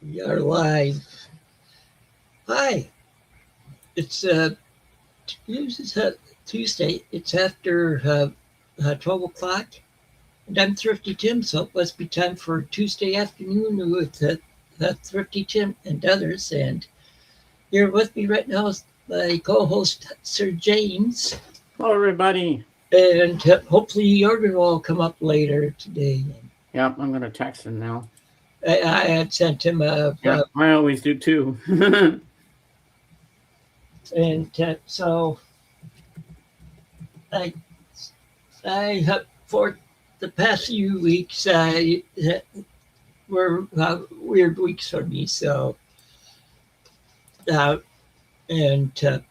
We are live. Hi. It's Tuesday. It's after 12 o'clock, and I'm Thrifty Tim. So it must be time for Tuesday afternoon with Thrifty Tim and others. And here with me right now is my co-host Sir James, Hello, everybody. and hopefully you're going to all come up later today. Yep, I'm going to text him now. I had sent him Yep, I always do too. and so I I have for the past few weeks, were weird weeks for me. So, uh, and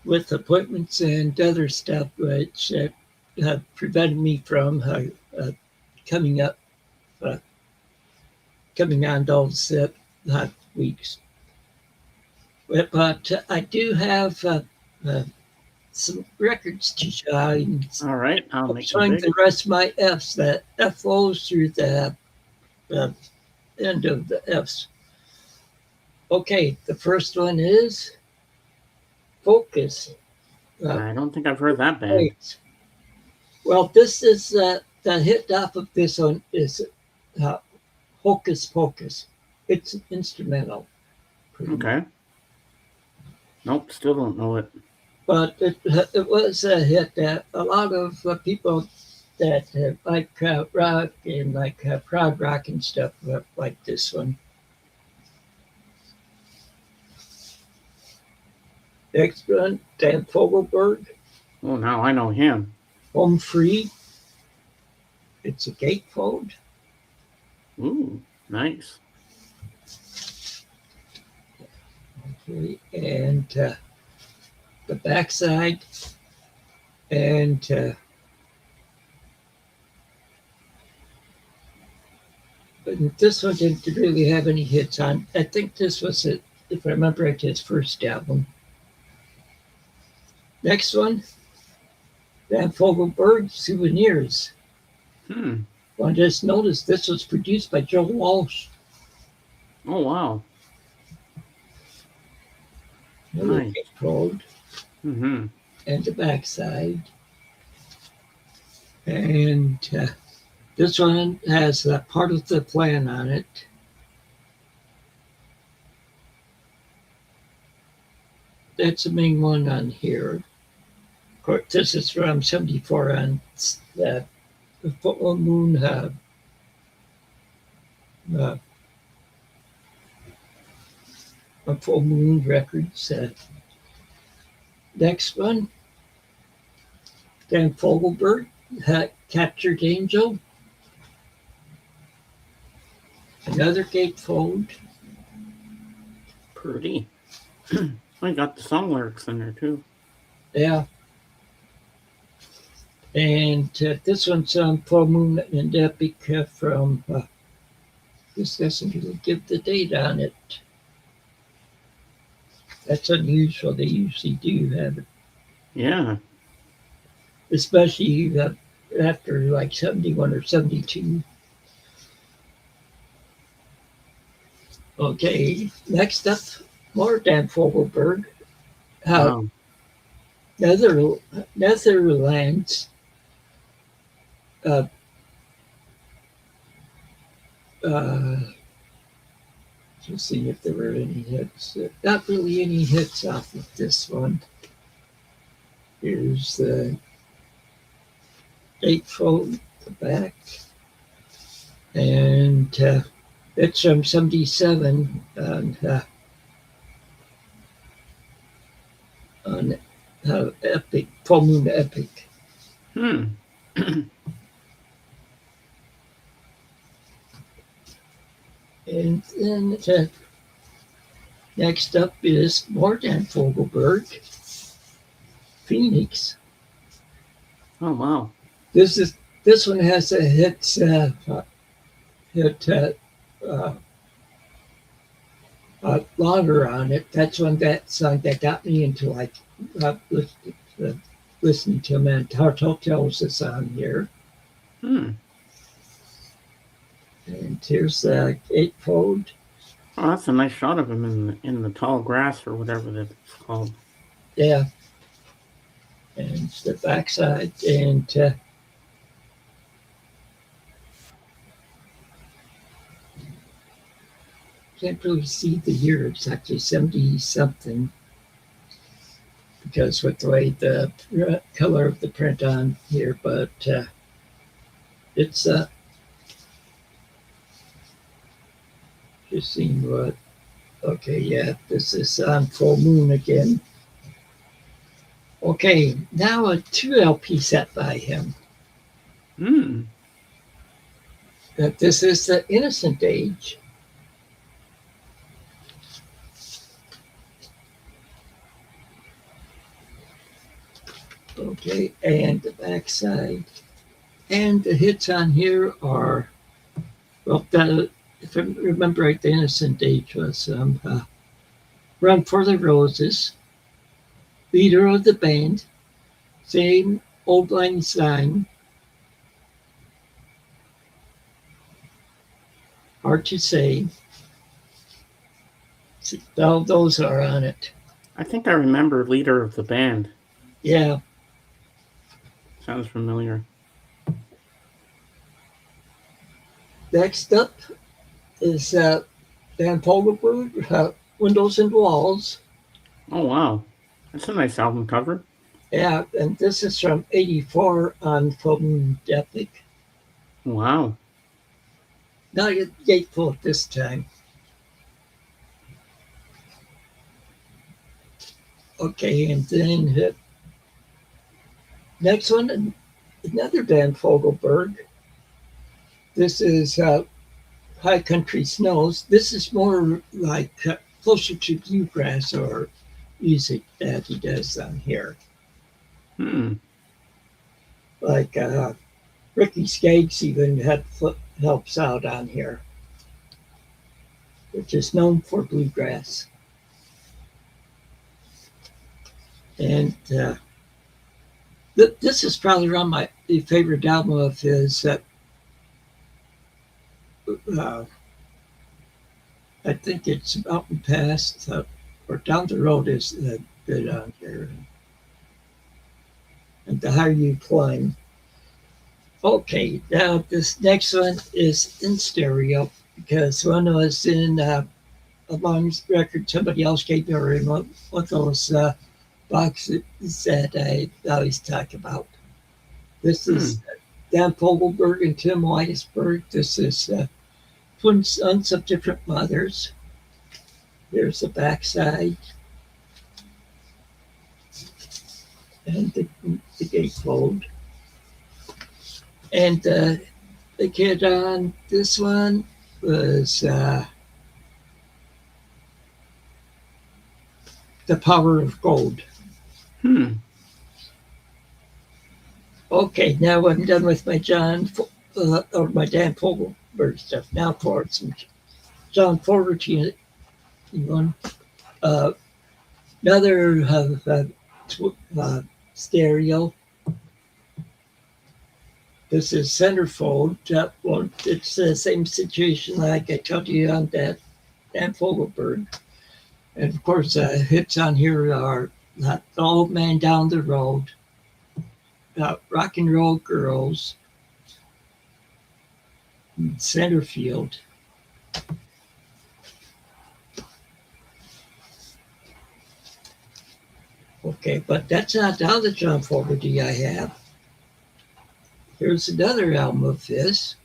with appointments and other stuff, which have prevented me from coming up, uh, coming on those weeks. But I do have uh, some records to show. I'm All right, I'll make them showing big. the rest of my Fs. That F flows through the end of the F's. Okay, the first one is focus. I don't think I've heard that band. Right. Well, this is the hit off of this one is uh, Hocus Pocus. It's instrumental, pretty much. Okay. Nope, still don't know it. But it was a hit that a lot of people that like rock and like prog rock and stuff like this one. Next one, Dan Fogelberg, Oh, now I know him. Home Free. It's a gatefold. Ooh, nice. Okay, and the backside, and but this one didn't really have any hits on. I think this was it, if I remember right, his first album. Next one, Van Fogelberg, Souvenirs. Hmm. Well, I just noticed this was produced by Joe Walsh. Oh, wow. Another Nice. gatefold, Mm-hmm. and the backside. And this one has part of the plan on it. That's the main one on here. Of course, this is from 74 on the Full Moon uh, Full Moon Records. Next one, Dan Fogelberg, Captured Angel. Another gatefold. Pretty. I got the song lyrics in there too. Yeah. And this one's Full Moon and Epic from, this doesn't really give the date on it. That's unusual. They usually do have it, Yeah. especially after like 71 or 72. Okay, next up, more Dan Fogelberg. Wow. Netherlands. Uh, let's see if there were any hits. Not really any hits off of this one. Here's the gatefold, the back, and it's from 77 on Epic, Full Moon Epic. Hmm. And then next up is Morgan Fogelberg, Phoenix. Oh, wow. This one has a hit longer on it. That's that song that got me into like listening to him. And Tart Hotel was the song here. Hmm. And here's the gatefold. Oh, that's a nice shot of him in the tall grass or whatever that's called. Yeah. And the backside. And can't really see the year. It's actually 70 something because with the way the color of the print on here, but it's just seeing what. Okay, yeah, this is on full moon again. Okay, now a 2 LP set by him. Hmm. This is the Innocent Age. Okay, and the backside. And the hits on here are, well, if I remember right, the Innocent Age was Run for the Roses, Leader of the Band, Same Old Lang Syne, Hard to Say. All those are on it. I think I remember leader of the band. Yeah. Sounds familiar. Next up is Dan Fogelberg, Windows and Walls. Oh wow, that's a nice album cover. Yeah, and this is from '84 on Foam Epic. Wow. Not a gatefold this time. Okay, and then next one, another Dan Fogelberg. This is High Country Snows. This is more like closer to bluegrass or music that he does on here. Hmm. Like Ricky Skaggs even helps out on here, which is known for bluegrass. And this is probably around my favorite album of his. I think it's Mountain Pass or Down the Road is good on here. And The Higher You Climb. Okay, now this next one is in stereo because one was in a long record somebody else gave me a remote. One of those boxes that I always talk about. This is Dan Fogelberg and Tim Weisberg. This is Twin Sons of Different Mothers. There's the backside and the gatefold. And the kid on this one was The Power of Gold. Hmm. Okay, now I'm done with my or my Dan Fogelberg stuff. Now for some John Fogerty one. Another stereo. This is centerfold. Well, it's the same situation like I told you on that Dan Fogelberg. And of course, hits on here are The Old Man Down the Road, Rock and Roll Girls, Centerfield. Okay, but that's not all the John Fogerty I have. Here's another album of his.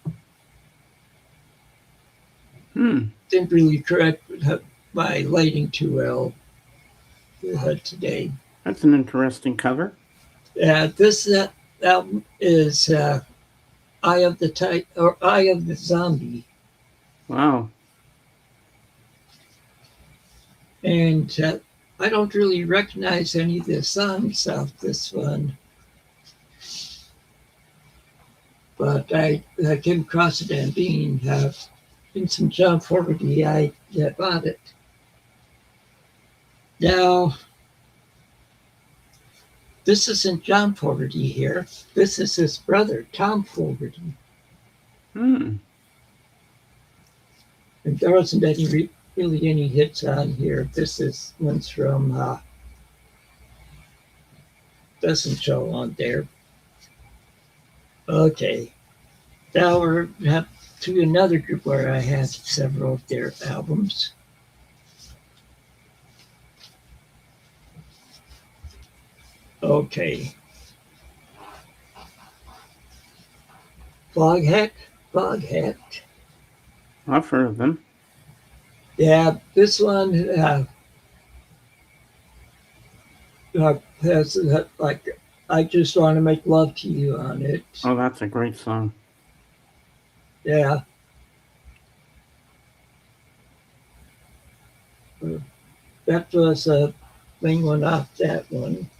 Didn't really correct my lighting too well today. That's an interesting cover. This album is Eye of the Zombie. Wow. And I don't really recognize any of the songs off this one. But I came across it and being in some John Fogerty, I bought it. Now, this isn't John Fogerty here. This is his brother, Tom Fogerty. And there wasn't really any hits on here. This is one's from doesn't show on there. Okay, now we're up to another group where I have several of their albums. Okay, Foghat, Foghat. I've heard of them. Yeah, this one has like I just want to make love to you on it. Oh, that's a great song. Yeah. That was a main one off that one.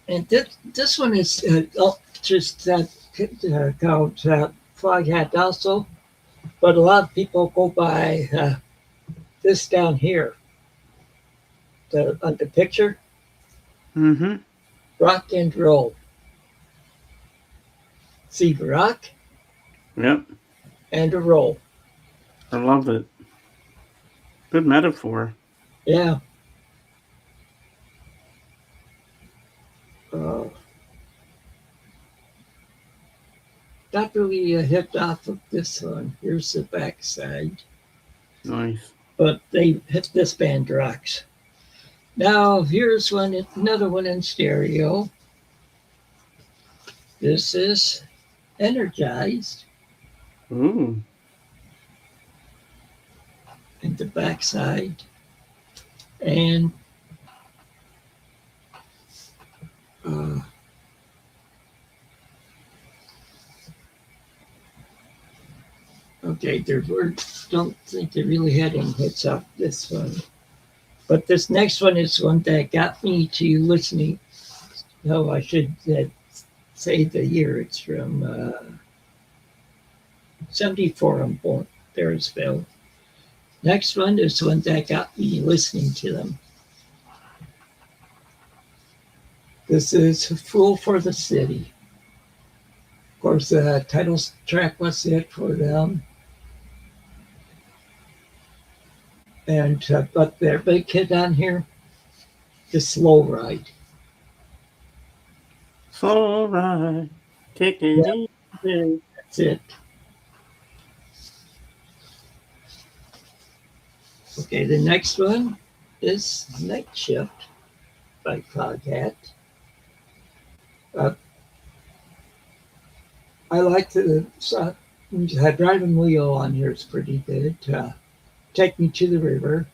And this one is just that called Foghat also, but a lot of people go by this down here, on the picture, Mm-hmm. rock and roll. See, rock Yep. and a roll. I love it. Good metaphor. Yeah. Uh, not really a hit off of this one. Here's the backside. Nice. But they hit this band rocks. Now here's another one in stereo. This is Energized, Ooh. and the backside. And okay, don't think they really had any hits off this one. But this next one is one that got me to listening. No, I should say the year. It's from 74. I'm born Bearsville. Next one is one that got me listening to them. This is Fool for the City. Of course, the title track was it for them. And but their big hit on here, the Slow Ride. So right. Take it easy. That's it. Okay, the next one is Night Shift by Foghat. I like the driving wheel on here is pretty good. Take Me to the River.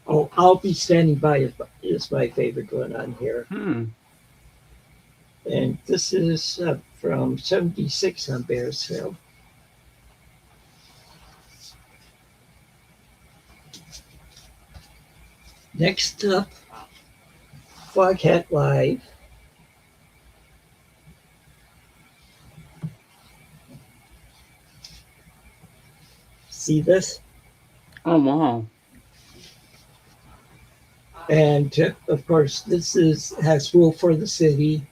Oh, I'll Be Standing By is my favorite one on here. And this is from 76 on Bearsville. Next up, Foghat Live. See this? Oh, wow. And of course, this has Fool for the City.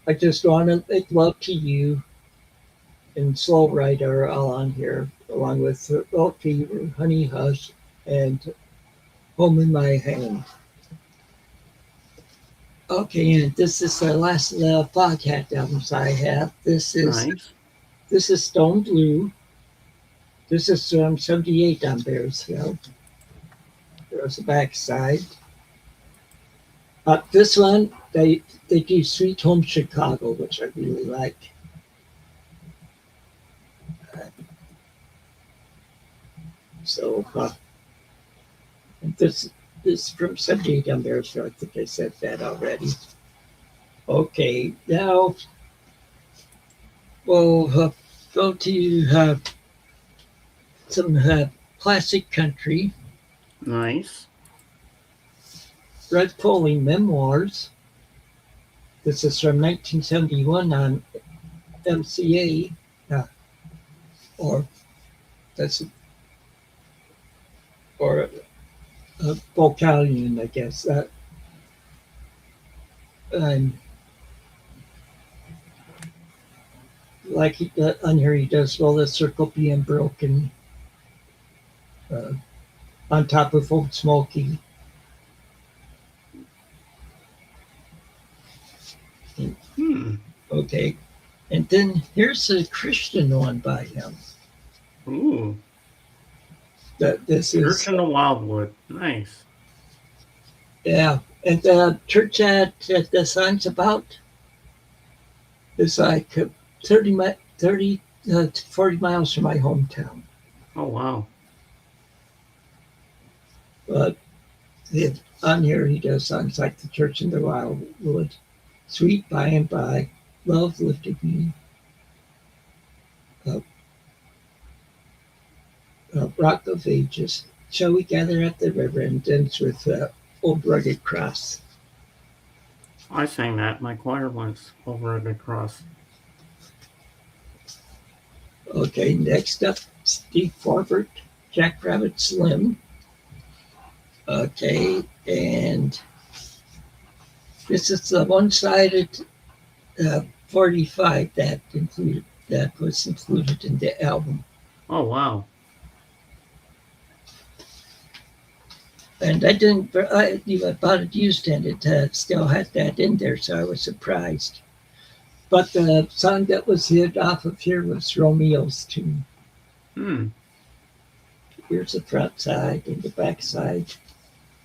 I Just Want to Make Love to You and Slow Ride are all on here, along with Old Fever, Honey Hush, and Home in My Hand. Okay, and this is the last Foghat albums I have. This is Stone Blue. This is from 78 on Bearsville. There's the backside. This one, they do Sweet Home Chicago, which I really like. So and this is from 78 on Bearsville. I think I said that already. Okay, now we'll go to some classic country. Nice. Red Polling Memoirs. This is from 1971 on MCA, or Vocalion, I guess. And like on here he does, well, the circle being broken, uh, on top of Old Smoky. Okay. And then here's a Christian one by him. Ooh. This Church is, in the Wildwood. Nice. yeah. And the church that the song's about is like 30 to 40 miles from my hometown. Oh, wow. But on here he does songs like The Church in the Wildwood, Sweet By and By, Love Lifted Me, uh, Rock of Ages, Shall We Gather at the River, and ends with Old Rugged Cross. I sang that. My choir once over at the cross. Okay, next up, Steve Forbert, Jackrabbit Slim. Okay, and this is the one-sided 45 that was included in the album. Oh, wow. And I bought it used and it still had that in there, so I was surprised. But the song that was hit off of here was Romeo's Tune. Here's the front side and the back side.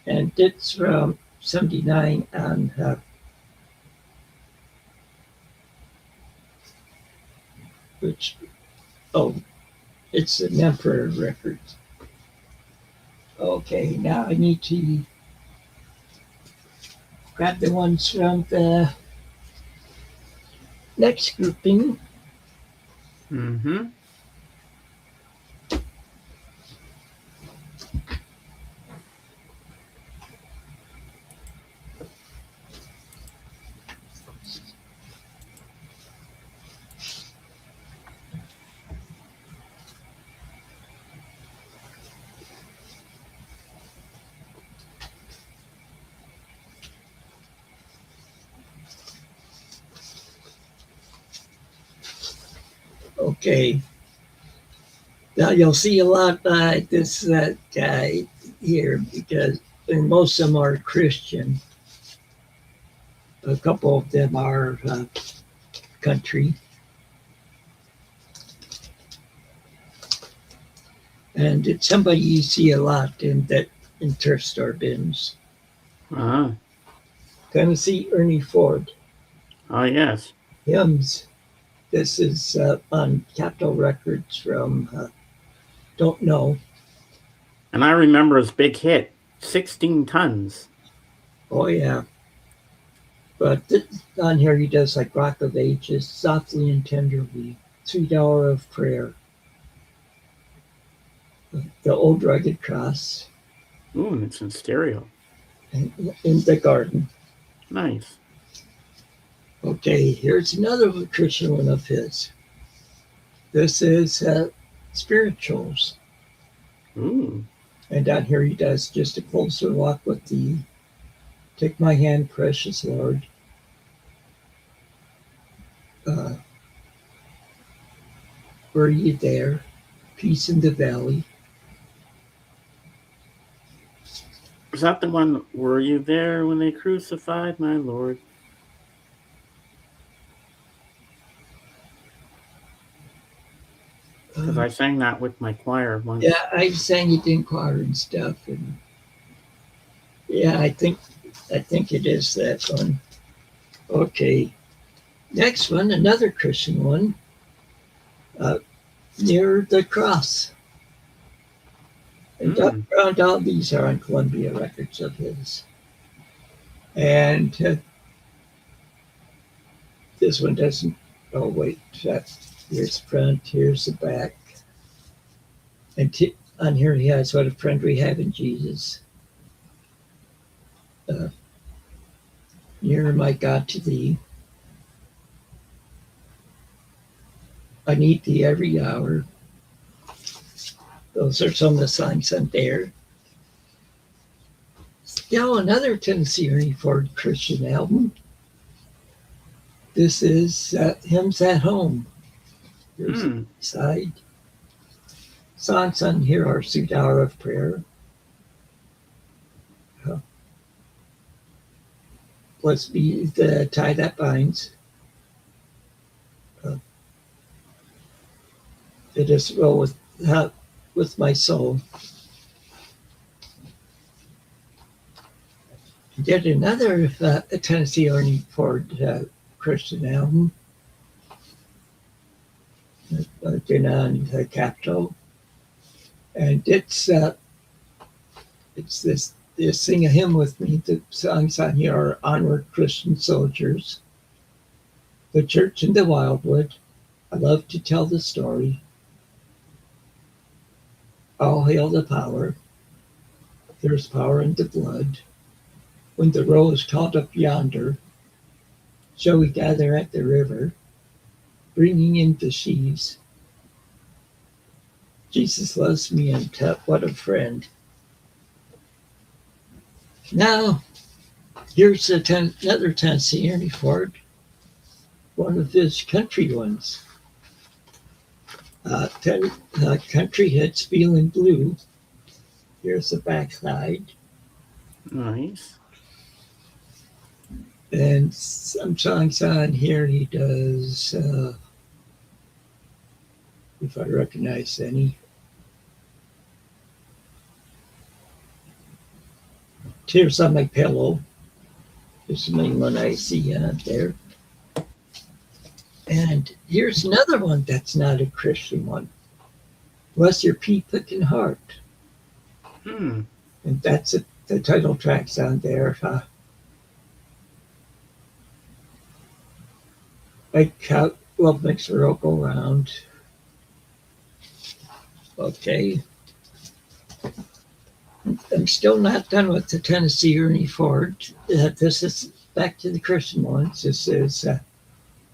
And it's from 79 on it's an Emperor record. Okay, now I need to grab the ones from the next grouping. Mm-hmm. Okay. Now you'll see a lot by this guy here because most of them are Christian. A couple of them are country. And it's somebody you see a lot in thrift store bins. Uh-huh. Tennessee Ernie Ford. Oh, yes. Hymns. This is on Capitol Records from Don't Know. And I remember his big hit, 16 Tons. Oh, yeah. But on here he does like Rock of Ages, Softly and Tenderly, Sweet Hour of Prayer, The Old Rugged Cross. Ooh, and it's in stereo. And In the Garden. Nice. Okay, here's another Christian one of his. This is Spirituals. Ooh. And down here he does Just a Closer Walk with Thee, Take My Hand, Precious Lord. Were You There? Peace in the Valley. Was that the one, were you there when they crucified my Lord? Because I sang that with my choir once. Yeah, I sang it in choir and stuff, and yeah, I think it is that one. Okay, next one, another Christian one, Near the Cross. And around all these are on Columbia records of his. And this one doesn't. Oh wait, here's the front, here's the back, and on here he has What a Friend We Have in Jesus. Nearer, my God, to Thee. I Need Thee Every Hour. Those are some of the songs on there. Still another Tennessee Ernie Ford Christian album. This is Hymns at Home. Here's the Hmm. side. Songs on here are Sweet Hour of Prayer. Uh, Blessed be the tie that binds. Uh, it is well with my soul. Did another Tennessee Ernie Ford Christian album, been on the Capitol, and it's this. They sing a hymn with me. The songs on here are Onward Christian Soldiers, The Church in the Wildwood, I Love to Tell the Story, All Hail the Power, There's Power in the Blood, When the Roll is Called Up Yonder, Shall We Gather at the River, Bringing in the Sheaves, Jesus Loves Me, and What a Friend. Now, here's another Tennessee Ernie Ford, one of his country ones. Country hits Feeling Blue. Here's the backside. Nice. And some songs on here he does, if I recognize any. Tears on My Pillow is the main one I see on there. And here's another one that's not a Christian one. Bless Your Pea-Picking Heart. Hmm. And that's it, the title track's on there. Like how Love Makes the World Go Round. Okay. I'm still not done with the Tennessee Ernie Ford. This is back to the Christian ones. This is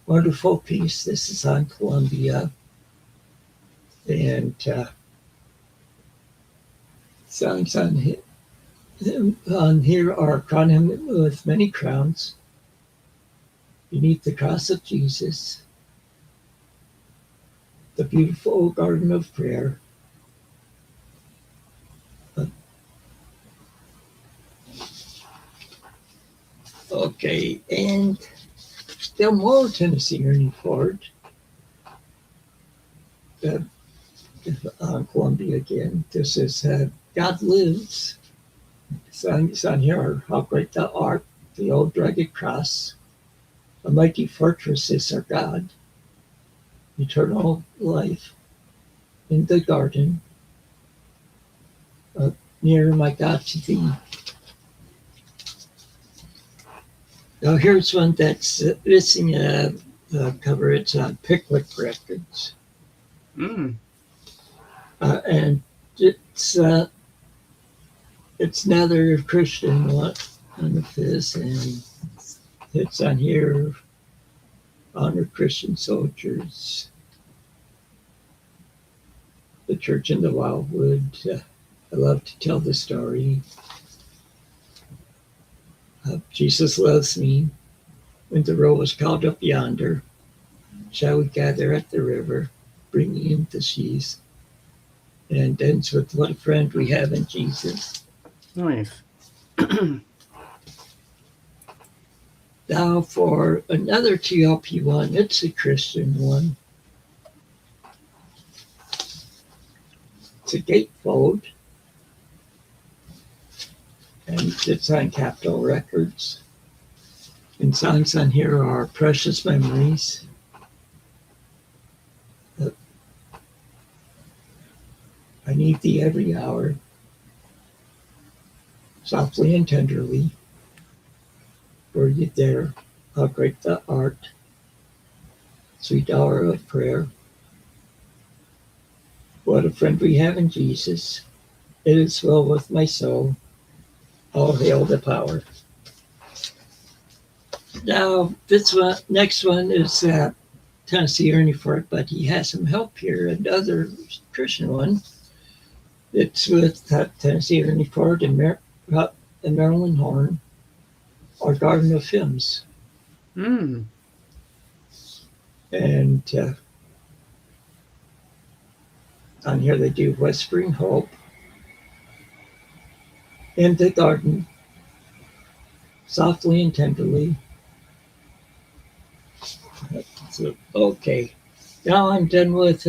Wonderful Peace. This is on Columbia. And songs on here are Crown Him with Many Crowns, Beneath the Cross of Jesus, The Beautiful Garden of Prayer, okay, and still more Tennessee Ernie Ford. On Columbia again. This is God Lives. Songs on here are How Great Thou Art, The Old Rugged Cross, A Mighty Fortress is Our God, Eternal Life, In the Garden, Near My God to Thee. Now here's one that's missing a cover. It's on Pickwick Records. Hmm. And it's another Christian one of his, and it's on here. Honor Christian Soldiers, The Church in the Wildwood. I Love to Tell the Story. Jesus Loves Me. When the Roll is Called Up Yonder, Shall We Gather at the River, Bringing in the Sheaves. And ends with What a Friend We Have in Jesus. Nice. Now for another TLP one, it's a Christian one. It's a gatefold, and it's on Capitol Records. And songs on here are Precious Memories, I Need Thee Every Hour, Softly and Tenderly, Were You There, How Great Thou Art, Sweet Hour of Prayer, What a Friend We Have in Jesus, It Is Well With My Soul, All Hail the Power. Now, this one, next one is Tennessee Ernie Ford, but he has some help here. Another Christian one. It's with Tennessee Ernie Ford and Marilyn Horn, Our Garden of Hymns. Hmm. And On here they do Whispering Hope, In the Garden, Softly and Tenderly. So, okay, now I'm done with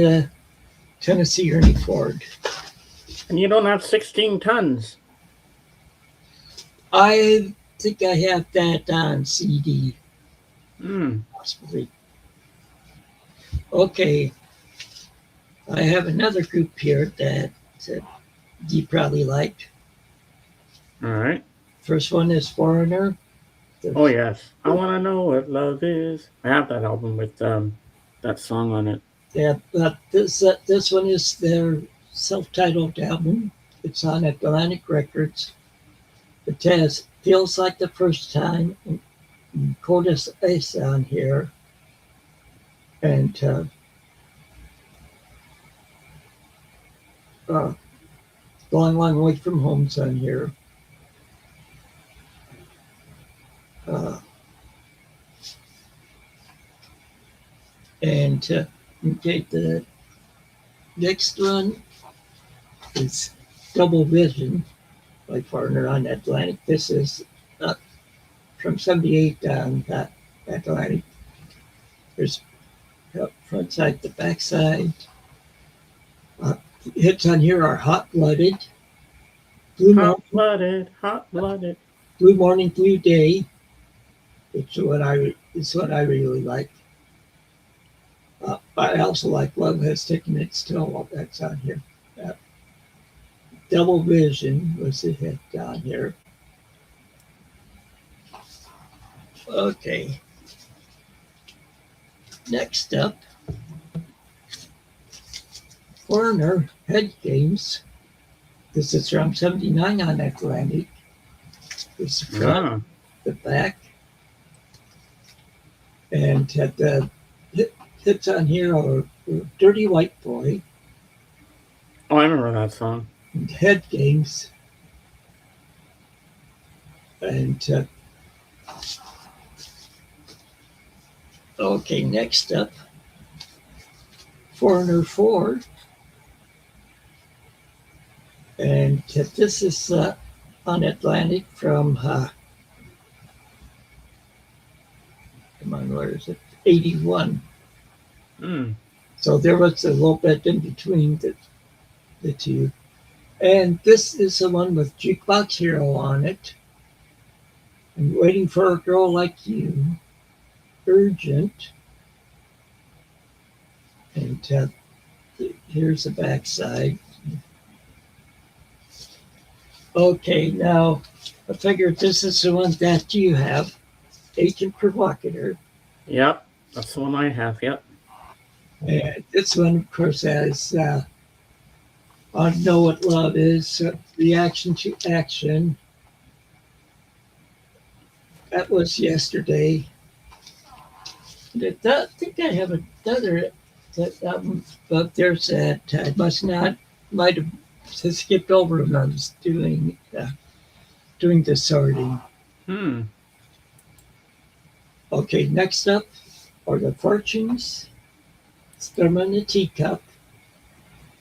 Tennessee Ernie Ford. And you don't have 16 tons. I think I have that on CD, possibly. Okay, I have another group here that you probably liked. All right. First one is Foreigner. Oh, yes. I want to know what love is. I have that album with that song on it. Yeah, but this one is their self-titled album. It's on Atlantic Records. It has Feels Like the First Time and Coldest Ice on here. And Long, Long Way from Home's on here. And okay, the next one is Double Vision by Foreigner on Atlantic. This is from 78 on Atlantic. There's front side, the back side. Hits on here are Hot Blooded, Hot blooded, hot blooded. Blue Morning, Blue Day. It's what I really like. I also like Love Has Taken Its Toll. That's on here. Double Vision was a hit on here. Okay. Next up, Foreigner Head Games. This is from 79 on Atlantic. This is front, the back. And the hits on here are Dirty White Boy. Oh, I remember that song. And Head Games. And okay, next up, Foreigner 4. And this is on Atlantic from, come on, where is it? 81. So there was a little bit in between the two. And this is the one with Jukebox Hero on it. And Waiting for a Girl Like You. Urgent. And here's the backside. Okay, now I figured this is the one that you have. Agent Provocateur. Yep, that's the one I have, yep. And this one, of course, has I Know What Love Is, Reaction to Action. That was Yesterday. And I think I have another but there's that. I might have skipped over when I was doing the sorting. Okay, next up are the Fortunes. Storm in the Teacup.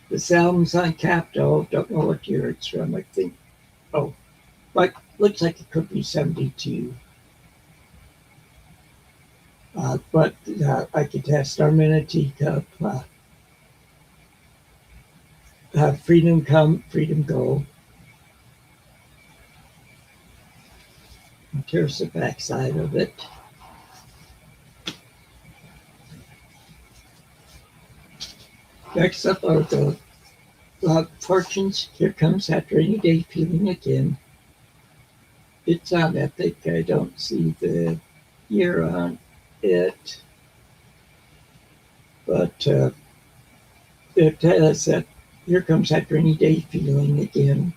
This album's on Capitol. Don't know what year it's from. I think. Oh, like looks like it could be 72. But I could have Storm in a Teacup. Freedom Come, Freedom Go. And here's the backside of it. Next up are the Fortunes. Here Comes That Rainy Day Feeling Again. It's on Epic. I don't see the year on it. But it has that Here Comes That Rainy Day Feeling Again.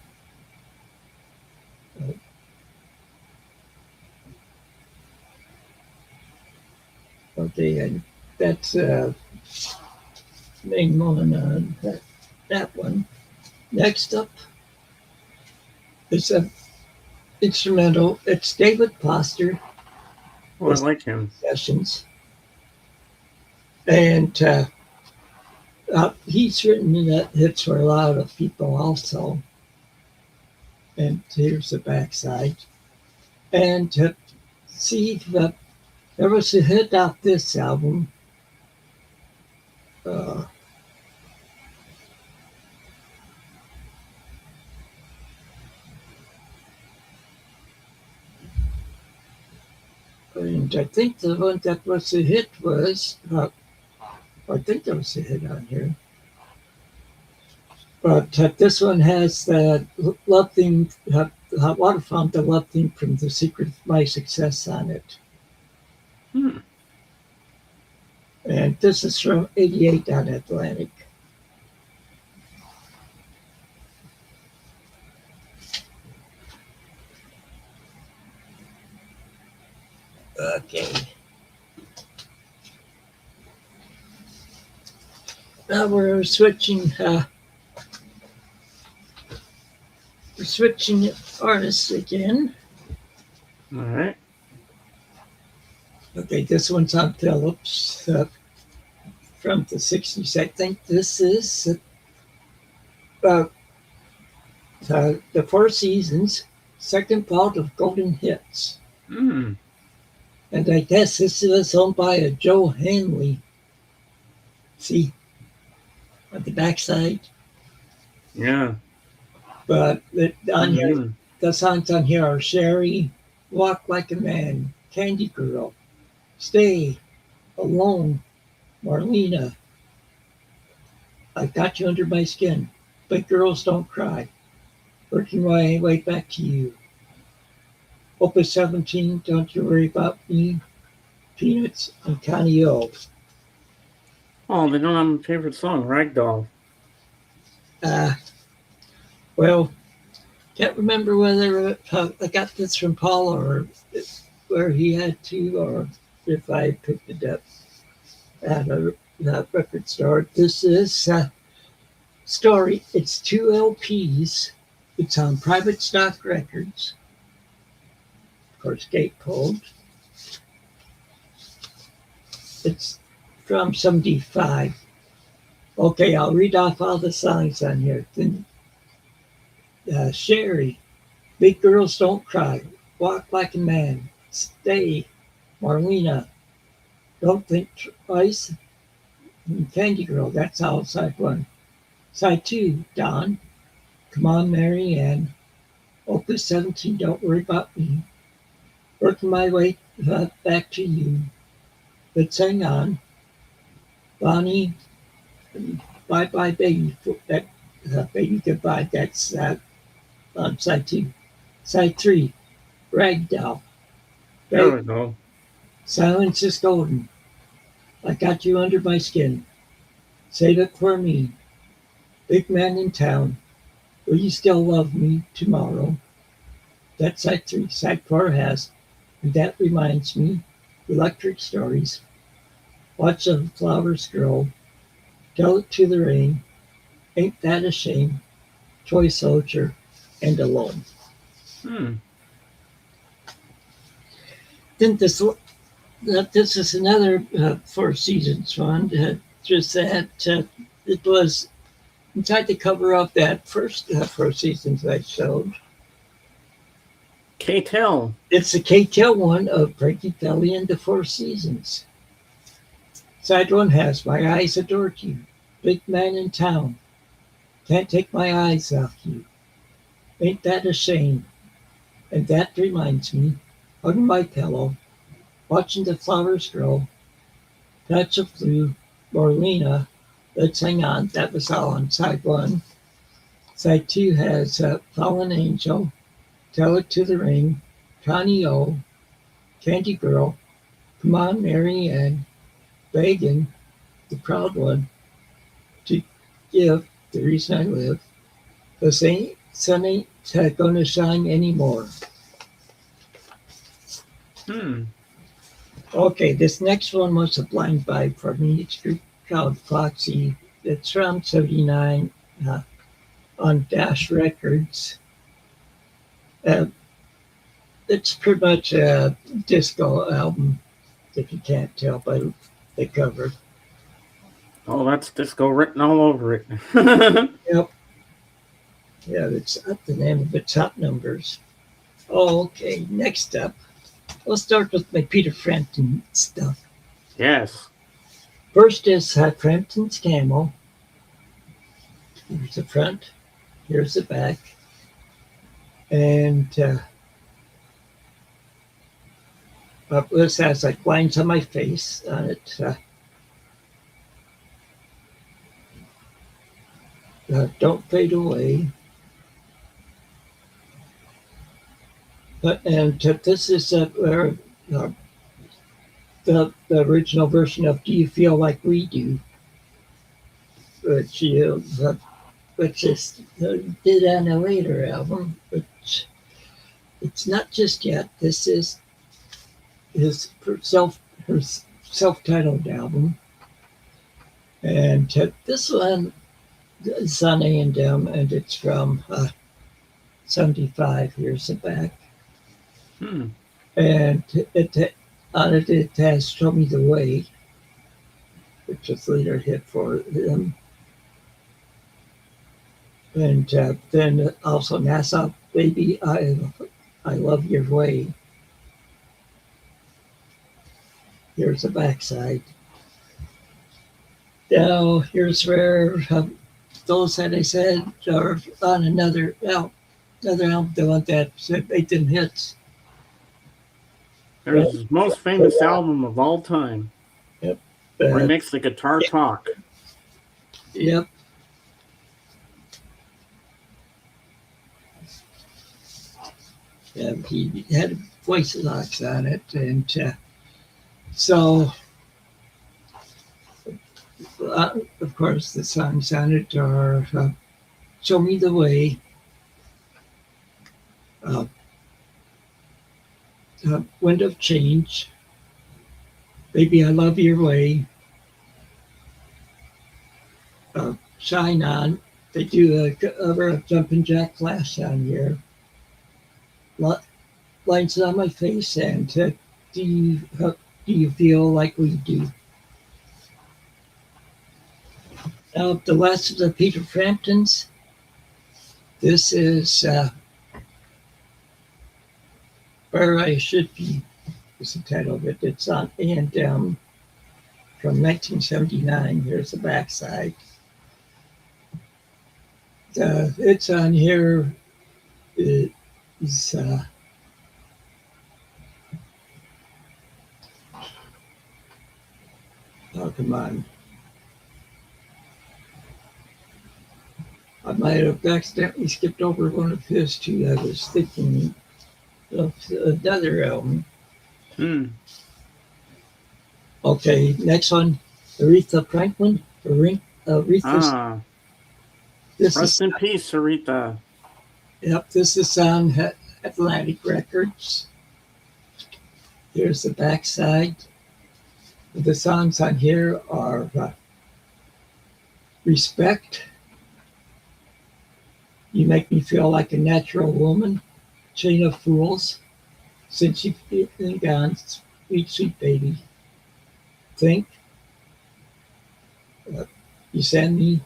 Okay, and that's main one on that one. Next up is a instrumental. It's David Foster. Oh, I like him. Sessions. And He's written that hits for a lot of people also. And here's the backside. And see, there was a hit off this album. Uh, and I think the one that was a hit was, I think there was a hit on here. But this one has the love theme, Hot Water Fountain, the love theme from The Secret of My Success on it. Hmm. And this is from '88 on Atlantic. Okay. Now we're switching artists again. All right. Okay, this one's on Phillips from the '60s. I think this is uh, the Four Seasons, second part of Golden Hits. Hmm. And I guess this was owned by a Joe Hanley. See, on the backside. Yeah. But on here, Mhm. the songs on here are Sherry, Walk Like a Man, Candy Girl, Stay, Alone, Marlena, I Got You Under My Skin, But Girls Don't Cry, Working My Way Back to You, Opus 17, Don't You Worry About Me, Peanuts, and Connie O. Oh, they don't have my favorite song, Ragdoll. Uh, well, can't remember whether I got this from Paul or where he had to, or if I picked it up at a record store. This is Story. It's 2 LPs. It's on Private Stock Records. Of course, Gatefold. It's from '75. Okay, I'll read off all the songs on here. Then, Sherry, Big Girls Don't Cry, Walk Like a Man, Stay, Marlena, Don't Think Twice, and Candy Girl. That's all side one. Side two, Don, Come On Mary Ann, Opus 17, Don't Worry About Me, Working My Way Back to You, Let's Hang On, Bonnie, Bye Bye Baby, that Baby Goodbye. That's on side two. Side three, Ragdoll. There we go. Silence is golden. I got you under my skin. Save it for me. Big man in town. Will you still love me tomorrow? That's side three. Side four has, and that reminds me, electric stories. Watch the flowers grow. Tell it to the rain. Ain't that a shame? Toy soldier and alone. Hmm. Then this is another Four Seasons one. Just that it was inside the cover of that first Four Seasons I showed. K-Tel. It's the K-Tel one of Frankie Valli and the Four Seasons. Side one has My Eyes Adore You, Big Man in Town, Can't Take My Eyes Off You, Ain't That a Shame, and That Reminds Me, Hugging My Pillow, Watching the Flowers Grow, Touch of Blue, Marlena, Let's Hang On. That was all on side one. Side two has Fallen Angel, Tell It to the Ring, Connie O, Candy Girl, Come On Mary Ann, Begging, The Proud One, To Give, The Reason I Live, The Sun Ain't Gonna Shine Anymore. Hmm. Okay, this next one was a blind buy for me. It's called Foxy. It's from '79 on Dash Records. It's pretty much a disco album, if you can't tell by the cover. Oh, that's disco written all over it. Yep. Yeah, it's up the name of its Hot Numbers. Oh, okay. Next up, we'll start with my Peter Frampton stuff. Yes. First is Frampton's Camel. Here's the front. Here's the back. And this has like lines on my face on it. Don't fade away. And this is the original version of "Do You Feel Like We Do," which which is did on a later album, which it's not just yet. This is his self-titled album, and this one is on A&M, and it's from '75. Here's the back, and on it it has "Show Me the Way," which was later hit for him. And then also Nassau, Baby, I Love Your Way. Here's the backside. Now, here's where those that I said are on another album, the one that made them hits. There's his most famous album of all time. Yep. Where he makes the guitar talk. Yep. He had voice locks on it, and so of course the songs on it are "Show Me the Way," "Wind of Change," "Baby I Love Your Way," "Shine On." They do a cover of "Jumpin' Jack Flash" on here. Lines on my face, and do you feel like we do? Now, the last of the Peter Framptons. This is "Where I Should Be," is the title of it. It's on A&M from 1979. Here's the backside. It's on here. It's oh, come on. I might have accidentally skipped over one of his too. I was thinking of another album. Okay, next one, Aretha Franklin. Aretha. Rest in peace, Aretha. Yep, this is on Atlantic Records. Here's the backside. The songs on here are "Respect," "You Make Me Feel Like a Natural Woman," "Chain of Fools," "Since You've Been Gone," "Sweet, Sweet Baby," "Think," "You Send Me,"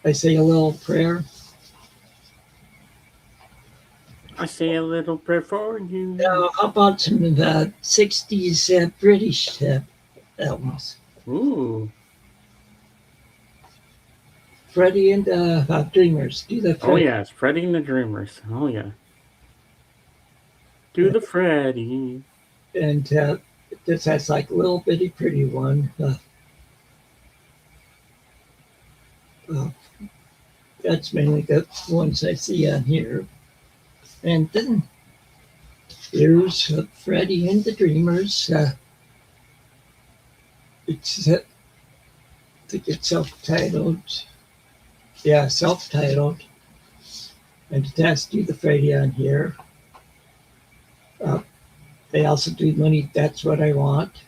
"I Say a Little Prayer." I say a little prayer for you. Now, how about some of the 60s British albums? Ooh. Freddie and the Dreamers. Do the Oh, yes. Freddie and the Dreamers. Oh, yeah. Do the Freddie. And this has like "Little Bitty Pretty One." That's mainly the ones I see on here. And then here's Freddie and the Dreamers. It's, I think it's self-titled. Yeah, self-titled. And it has "Do the Freddie" on here. They also do "Money, That's What I Want,"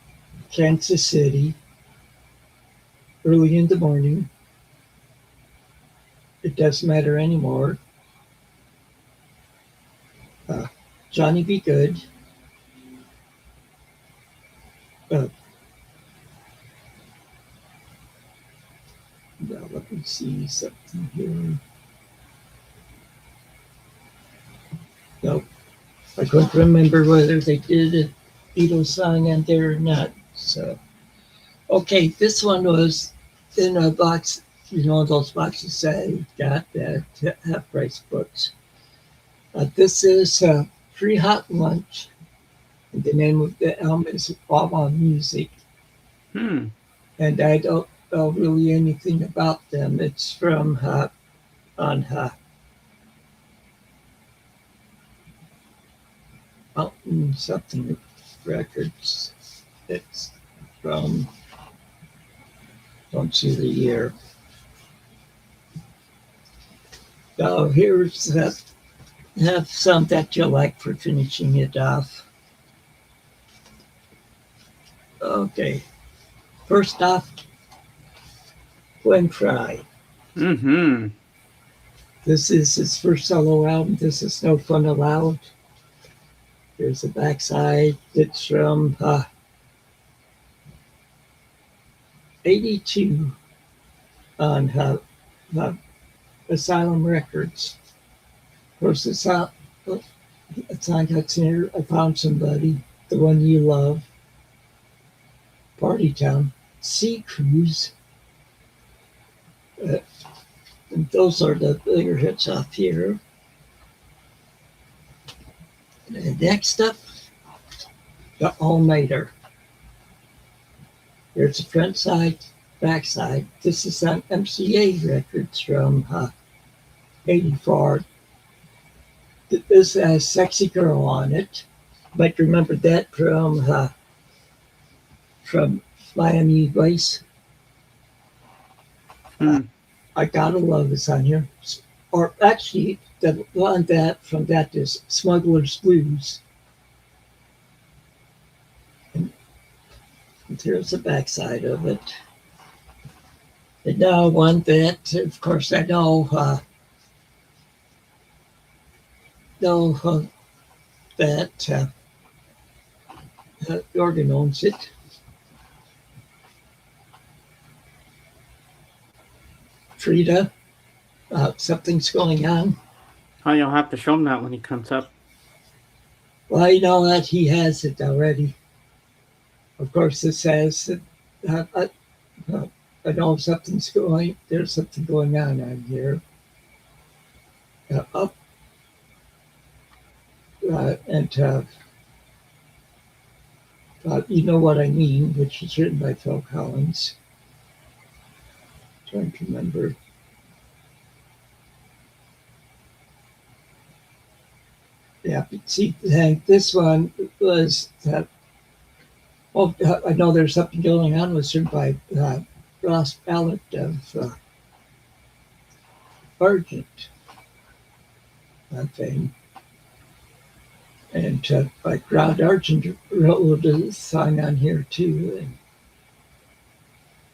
"Kansas City," "Early in the Morning," "It Doesn't Matter Anymore," "Johnny Be Good," Now, let me see something here. Nope. I couldn't remember whether they did a Beatles song on there or not. So, okay, this one was in a box, those boxes I got at half price books. This is Free Hot Lunch. And the name of the album is Wawa Music. Hmm. And I don't know really anything about them. It's from on Mountain something records. It's from, don't see the year. Now here's have some that you like for finishing it off. Okay, first off, Gwen Fry. Mm-hmm. This is his first solo album. This is No Fun Allowed. Here's the backside. It's from 82 on Asylum Records. Of course, it's on that's here. I Found Somebody, The One You Love, Party Town, Sea Cruise. And those are the bigger hits off here. And next up, The All-Nighter. Here's the front side, back side. This is on MCA Records from 84. This has Sexy Girl on it. Might remember that from Miami Vice. I Gotta Love is on here. Or actually, the one from that is Smuggler's Blues. And here's the backside of it. And now one that, of course, I know that Jorgen owns it. Frida, Something's Going On. Oh, you'll have to show him that when he comes up. Well, I know that he has it already. Of course, this says, I know there's something going on here. Up. And You Know What I Mean, which is written by Phil Collins. Trying to remember. Yeah, but see, this one was that. Oh, I know there's something going on. Was written by Ross Ballard of Argent, that thing. And like Rod Argent wrote a song on here too.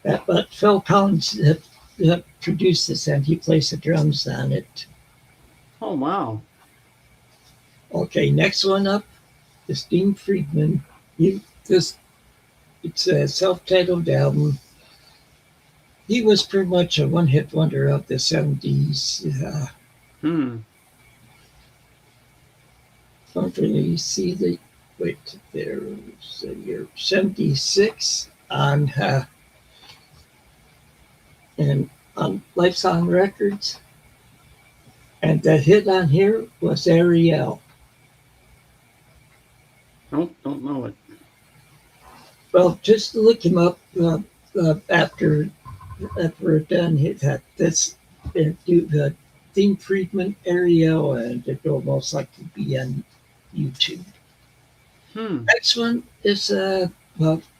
But Phil Collins produced this, and he plays the drums on it. Oh, wow. Okay, next one up is Dean Friedman. It's a self-titled album. He was pretty much a one-hit wonder of the 70s. Don't really see the there's the year 76 on Life Song Records, and the hit on here was Ariel. Nope, don't know it. Well, just look him up after we're done. This Dean Friedman Ariel, and it will most likely be on YouTube. Next one is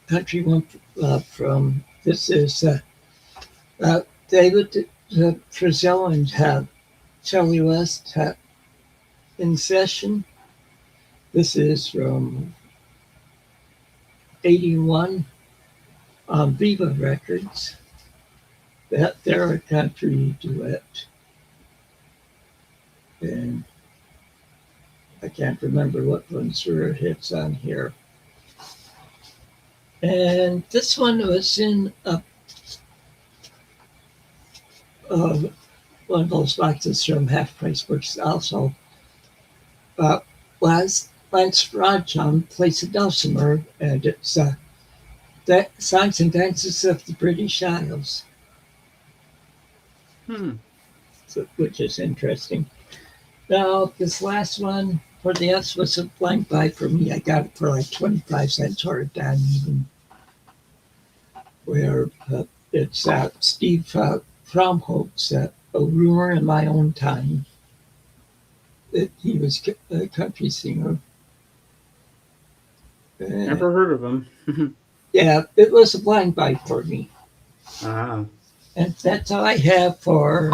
country one from this is David Frizzell and Charlie West in session. This is from 81 on Viva Records. They're a country duet. And I can't remember what ones were hits on here. And this one was in uh, one of those boxes from Half Price Books also. Uh, Lance Rajam plays a dulcimer, and it's that Songs and Dances of the British Isles, Hmm. which is interesting. Now, this last one for the S was a blank buy for me. I got it for like 25 cents or down even, where it's Steve Fromholtz, A Rumor in My Own Time. He was a country singer. Uh, Never heard of him. yeah, it was a blind buy for me. Ah. And that's all I have for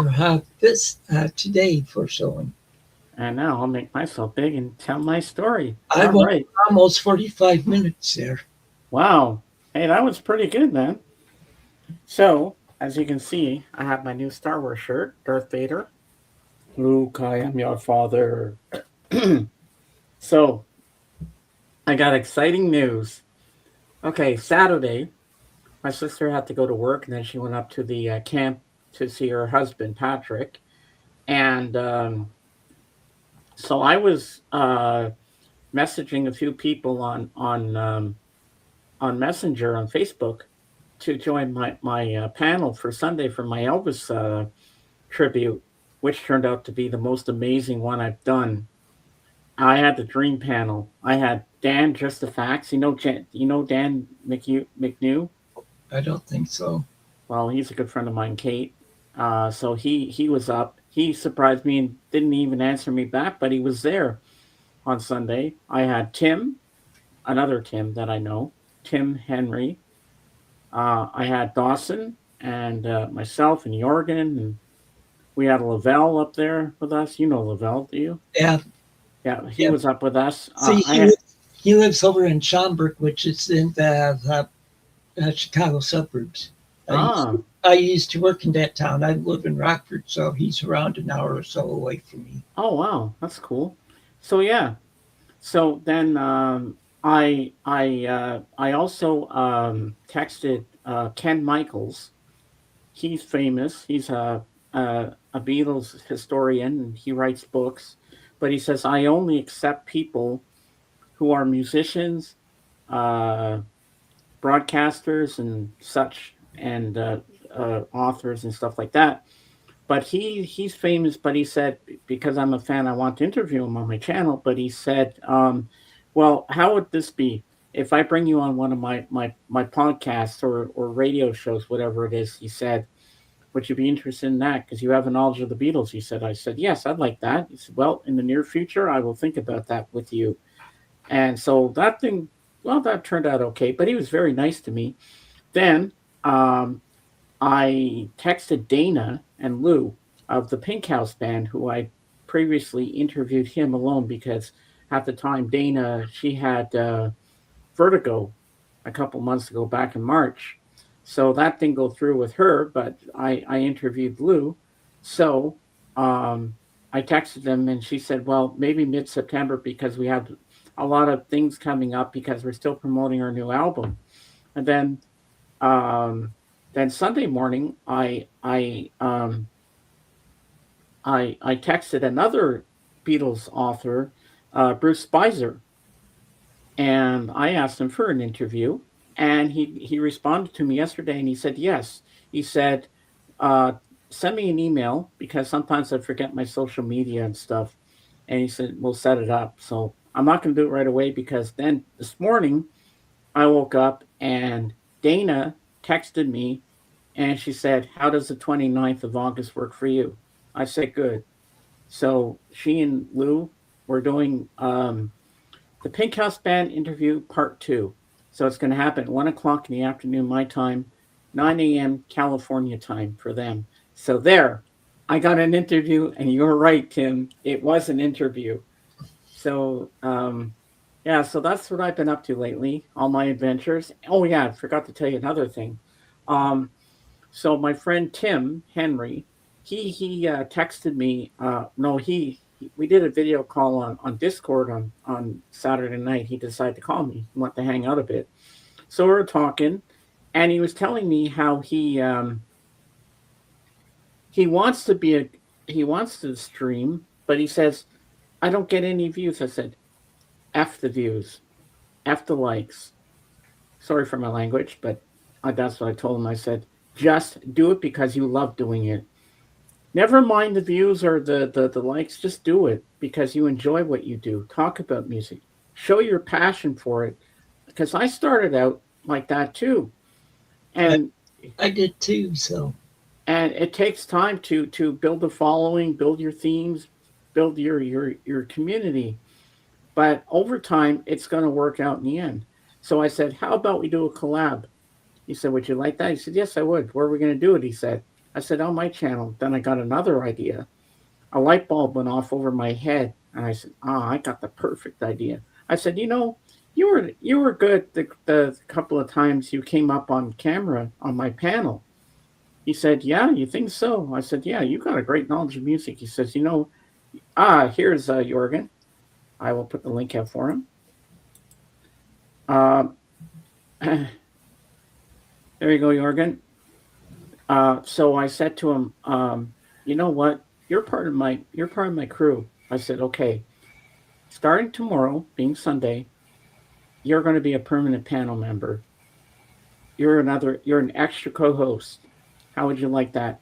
this today for showing. And now I'll make myself big and tell my story. I All went right. almost 45 minutes there. Wow. Hey, that was pretty good, man. So, as you can see, I have my new Star Wars shirt, Darth Vader. Luke, I am your father. So, I got exciting news. Okay, Saturday, my sister had to go to work, and then she went up to the camp to see her husband, Patrick. And so I was messaging a few people on Messenger on Facebook to join my panel for Sunday for my Elvis tribute, which turned out to be the most amazing one I've done. I had the dream panel. I had Dan, just the facts. You know Dan McNew. I don't think so. Well, he's a good friend of mine, Kate. So he was up. He surprised me and didn't even answer me back, but he was there on Sunday. I had Tim, another Tim that I know, Tim Henry. I had Dawson and myself and Jorgen, and we had Lavelle up there with us. You know Lavelle, do you? Yeah, Yeah, he yeah. was up with us. See, I had he lives over in Schaumburg, which is in the Chicago suburbs. ah I used to work in that town. I live in Rockford, so he's around an hour or so away from me. oh wow, that's cool. So yeah, so then I also texted Ken Michaels. He's famous. He's a Beatles historian and he writes books. But he says I only accept people who are musicians, uh, broadcasters, and such, and authors and stuff like that. But he's famous. But he said because I'm a fan, I want to interview him on my channel. But he said, well, how would this be if I bring you on one of my podcasts or radio shows, whatever it is? He said, would you be interested in that? Because you have a knowledge of the Beatles. He said, I said, yes, I'd like that. He said, well, in the near future, I will think about that with you. And so that thing, well, that turned out okay. But he was very nice to me. Then um, I texted Dana and Lou of the Pink House Band, who I previously interviewed him alone because at the time Dana she had vertigo a couple months ago back in March. So that didn't go through with her, but I interviewed Lou. So um, I texted them and she said, well, maybe mid September because we have a lot of things coming up because we're still promoting our new album. And um, then Sunday morning, I texted another Beatles author, Bruce Spicer, and I asked him for an interview, and he responded to me yesterday, and he said yes. He said, uh, "Send me an email because sometimes I forget my social media and stuff." And he said, "We'll set it up." So I'm not going to do it right away because then this morning I woke up and Dana texted me and she said, how does the 29th of August work for you? I said, good. So she and Lou were doing the Pink House Band interview part two. So it's going to happen at 1 o'clock in the afternoon, my time, 9 a.m. California time for them. So there, I got an interview, and you're right, Tim. It was an interview. So, yeah, so that's what I've been up to lately, all my adventures. Oh, yeah, I forgot to tell you another thing. Um, so my friend Tim Henry, he texted me. No, we did a video call on Discord on Saturday night. He decided to call me. He wanted to hang out a bit. So we were talking, and he was telling me how he wants to be a he wants to stream, but he says, I don't get any views. I said, F the views, F the likes. Sorry for my language, but that's what I told him. I said, just do it because you love doing it. Never mind the views or the likes, just do it because you enjoy what you do. Talk about music. Show your passion for it. Because I started out like that too. I, And I did too. So it takes time to build a following, build your themes, build your community. But over time it's gonna work out in the end. So I said, how about we do a collab? He said, would you like that? He said, yes, I would. Where are we gonna do it? He said. I said, on my channel. Then I got another idea. A light bulb went off over my head, and I said, I got the perfect idea. I said, you were good the couple of times you came up on camera on my panel. He said, yeah, you think so? I said, yeah, you got a great knowledge of music. He says, here's Jorgen. I will put the link out for him. Uh, there you go, Jorgen. So I said to him, you know what? You're part of my crew. I said, okay. Starting tomorrow, being Sunday, you're going to be a permanent panel member. You're an extra co-host. How would you like that?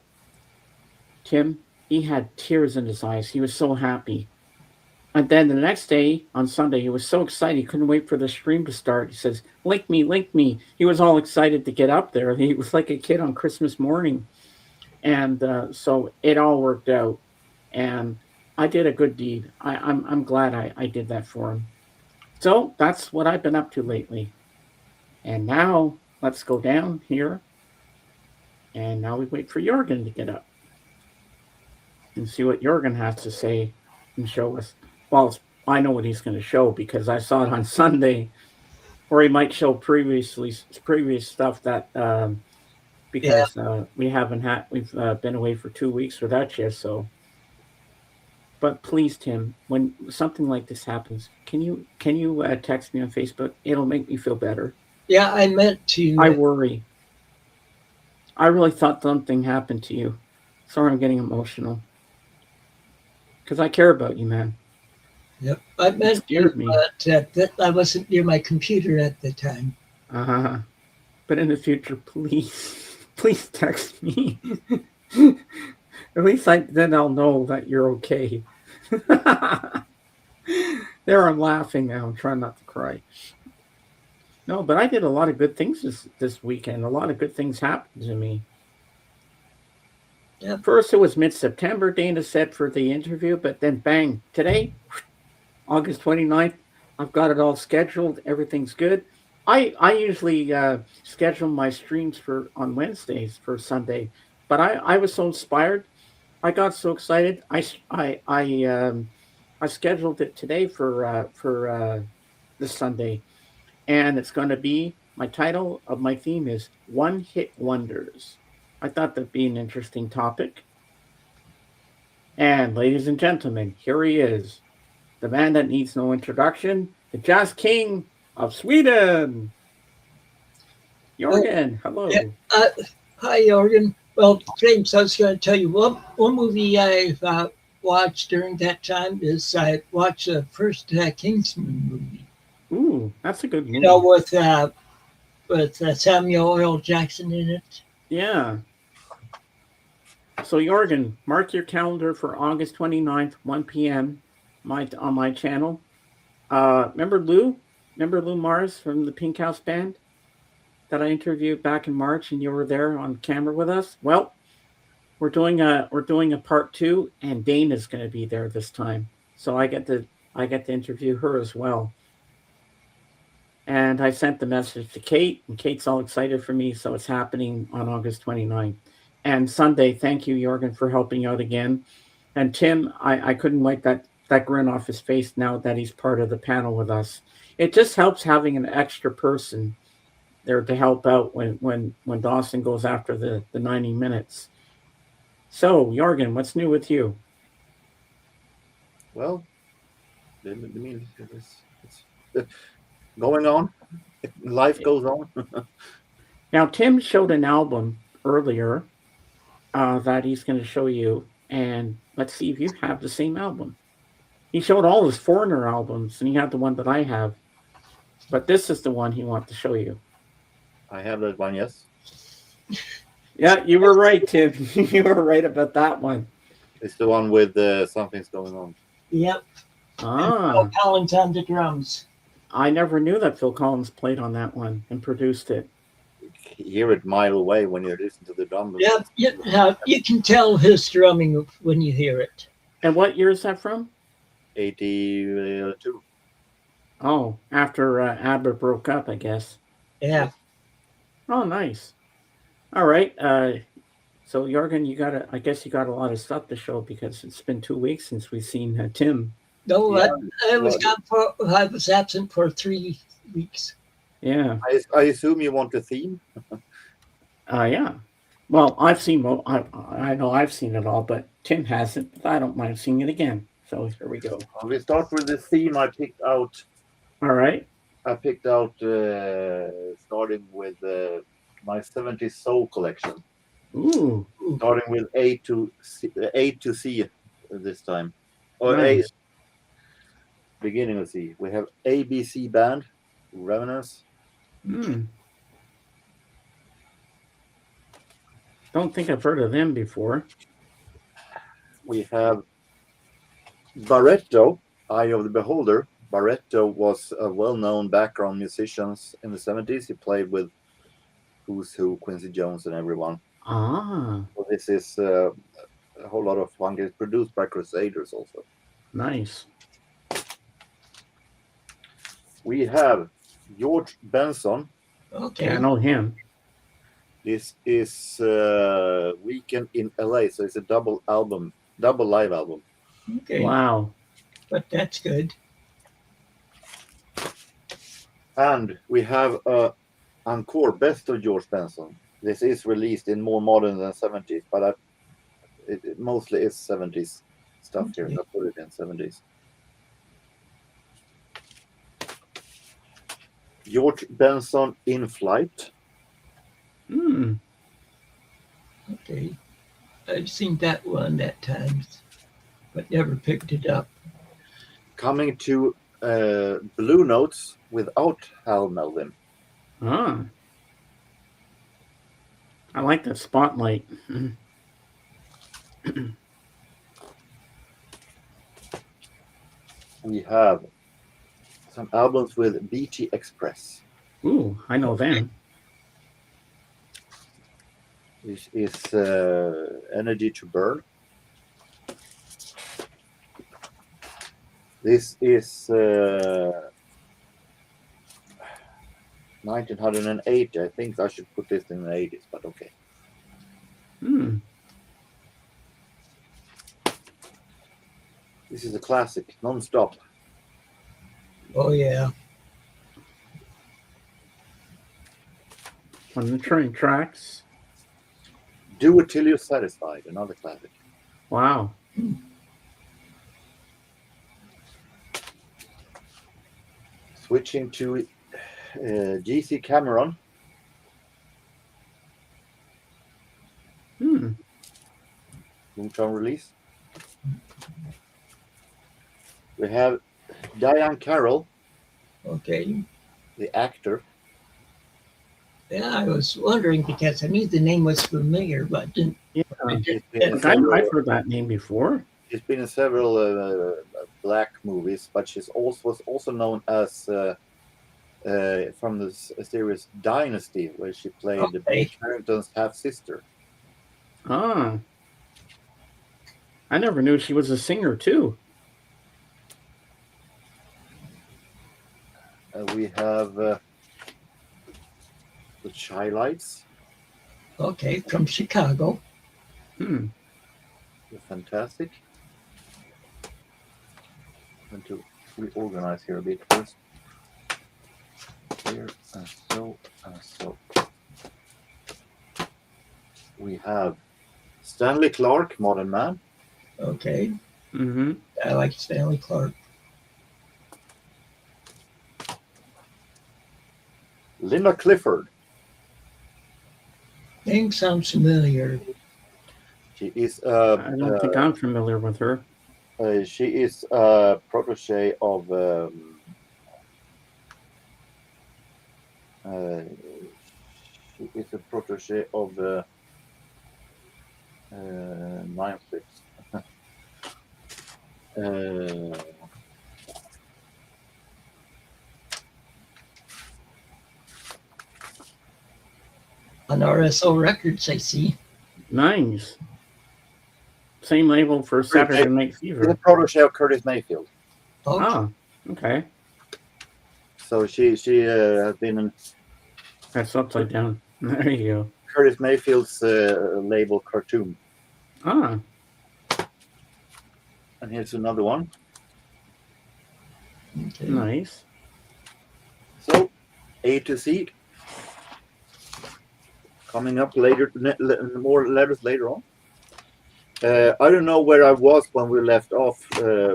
Tim, he had tears in his eyes. He was so happy. And then the next day, on Sunday, he was so excited. He couldn't wait for the stream to start. He says, link me, link me. He was all excited to get up there. He was like a kid on Christmas morning. And so it all worked out. And I did a good deed. I'm glad I did that for him. So that's what I've been up to lately. And now let's go down here. And now we wait for Jorgen to get up and see what Jorgen has to say and show us. Well, I know what he's going to show because I saw it on Sunday, or he might show previous stuff that because we've been away for 2 weeks without you. So, but please, Tim, when something like this happens, can you text me on Facebook? It'll make me feel better. yeah, I meant to. I worry. I really thought something happened to you. Sorry, I'm getting emotional because I care about you, man. Yep, I meant to, Me. but I wasn't near my computer at the time. Uh-huh. But in the future, please, please text me. At least then I'll know that you're okay. There, I'm laughing now. I'm trying not to cry. No, but I did a lot of good things this weekend. A lot of good things happened to me. Yep. First, it was mid-September. Dana said for the interview, but then bang, today, August 29th, I've got it all scheduled. Everything's good. I usually schedule my streams on Wednesdays for Sunday, but I was so inspired. I got so excited. I scheduled it today for this Sunday, and it's going to be, my title of my theme is One Hit Wonders. I thought that'd be an interesting topic. And ladies and gentlemen, here he is, the man that needs no introduction, the Jazz King of Sweden. Jorgen, hello. Yeah, hi, Jorgen. Well, James, I was going to tell you one movie I've watched during that time is I watched the first Kingsman movie. Ooh, that's a good movie. You know, with Samuel L. Jackson in it. Yeah. So Jorgen, mark your calendar for August 29th, 1 p.m. On my channel. Remember Lou? Remember Lou Mars from the Pink House Band that I interviewed back in March, and you were there on camera with us? Well, we're doing a part 2, and Dana's going to be there this time, so I get to interview her as well. And I sent the message to Kate, and Kate's all excited for me, so it's happening on August 29th. And Sunday, thank you, Jorgen, for helping out again. And Tim, I couldn't wipe that grin off his face now that he's part of the panel with us. It just helps having an extra person there to help out when Dawson goes after the 90 minutes. So, Jorgen, what's new with you? Well, I mean, it's going on. Life goes on. Now, Tim showed an album earlier, that he's going to show you, and let's see if you have the same album. He showed all his Foreigner albums, and he had the one that I have, but this is the one he wants to show you. I have that one, yes. Yeah, you were right, Tim. You were right about that one. It's the one with Something's Going On. Yep. Ah, Phil Collins on the drums. I never knew that Phil Collins played on that one and produced it. You hear it mile away when you listen to the drum. Yep. You can tell his drumming when you hear it. And what year is that from? 82. Oh, after ABBA broke up, I guess. Yeah. Oh, nice. All right. So Jorgen, I guess you got a lot of stuff to show because it's been 2 weeks since we've seen Tim. No, Yeah. I was absent for 3 weeks. Yeah. I assume you want a theme? Yeah. Well, I've seen. I know I've seen it all, but Tim hasn't. But I don't mind seeing it again. So here we go. We start with the theme I picked out. All right. I picked out starting with my 70s soul collection. Ooh. Starting with A to C this time. Or Nice. beginning of C. We have ABC Band, Revenants. Don't think I've heard of them before. We have Barretto, Eye of the Beholder. Barretto was a well-known background musician in the 70s. He played with Who's Who, Quincy Jones, and everyone. Ah, So this is a whole lot of fun. It's produced by Crusaders also. nice. We have George Benson. Okay. Yeah, I know him. This is Weekend in LA, so it's a double live album. Okay. Wow. But that's good. And we have Encore, Best of George Benson. This is released in more modern than 70s, but it mostly is 70s stuff here. I put it in 70s. George Benson, In Flight. Okay. I've seen that one at times, but never picked it up. Coming to Blue Notes without Hal Melvin. Ah. I like that spotlight. We have some albums with BT Express. Ooh, I know them. This is Energy to Burn. This is 1980. I think I should put this in the 80s, but okay. This is a classic, Non-Stop. Oh, yeah. On the train tracks. Do It Till You're Satisfied, another classic. Wow. Switching to G.C. Cameron. Moontown release. We have Diane Carroll, Okay. the actor. Yeah, I was wondering because I knew the name was familiar, but didn't. Yeah. She's been in I've several, heard that name before. she's been in several black movies, but she's was also known as from the series Dynasty, where she played Okay. Carrington's half sister. Ah. I never knew she was a singer too. We have the Chi-Lites. Okay, from Chicago. Hmm. They're fantastic. I'm going to reorganize here a bit first. Here and so and so. We have Stanley Clarke, Modern Man. Okay. Mm-hmm. I like Stanley Clarke. Linda Clifford. Name sounds familiar. She is I don't think I'm familiar with her. she is a protege of she is a protege of Nine Flips. On RSO Records, I see. Nice. Same label for Saturday Night She's a Fever. protege of Curtis Mayfield. Okay. Ah, okay. So she has been in That's upside down. There you go. Curtis Mayfield's label Cartoon. Ah, And here's another one. Okay. nice. So A to Z. Coming up later, more letters later on. I don't know where I was when we left off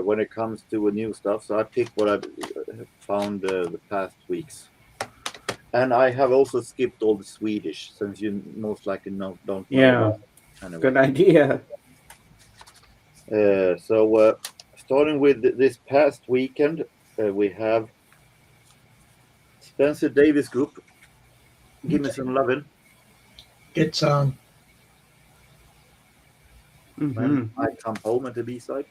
when it comes to new stuff, so I picked what I've found the past weeks. And I have also skipped all the Swedish, since you most likely don't know. Yeah, Anyway. good idea. So starting with this past weekend, we have Spencer Davis Group. Give me some lovin'. Good song. When I come home at the B-side.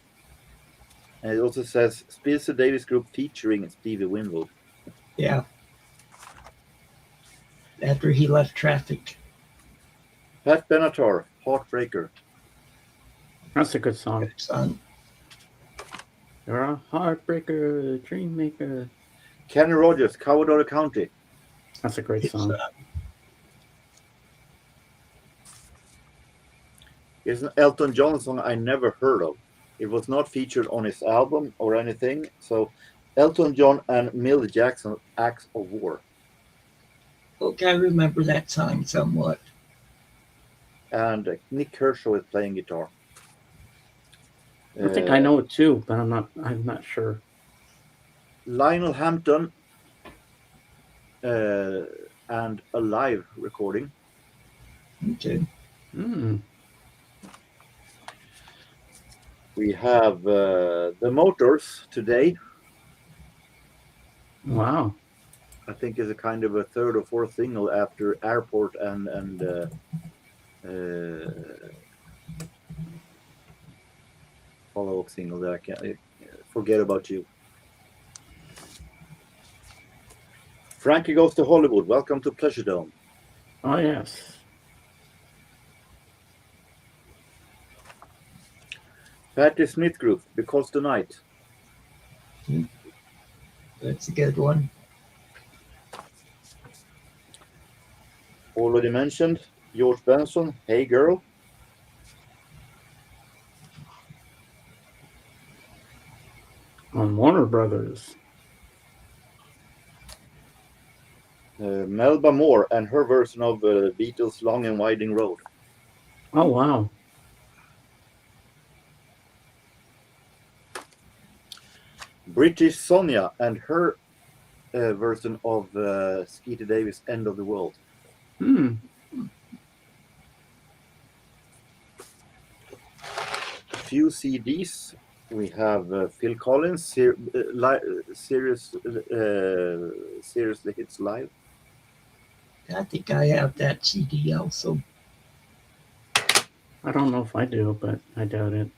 And it also says Spencer Davis Group featuring Stevie Winwood. Yeah. After he left Traffic. Pat Benatar, Heartbreaker. That's a good song. Good song. You're a heartbreaker, dream maker. Kenny Rogers, Cowardly County. That's a great Good song. Here's an Elton John song I never heard of. It was not featured on his album or anything. So Elton John and Mill Jackson, Acts of War. Okay, I remember that song somewhat. And Nick Kershaw is playing guitar. I think I know it too, but I'm not sure. Lionel Hampton and a live recording. Okay. We have the Motors today. Wow. I think is a kind of a third or fourth single after Airport and follow-up single that I can't Forget About You. Frankie Goes to Hollywood. Welcome to Pleasure Dome. Oh yes. Patti Smith Group, Because the Night. That's a good one. Already mentioned. George Benson, Hey Girl. On Warner Brothers. Melba Moore and her version of Beatles' Long and Winding Road. Oh wow. British Sonia and her version of Skeeter Davis' End of the World. Few CDs. We have Phil Collins, Seriously Hits Live. I think I have that CD also. I don't know if I do, but I doubt it.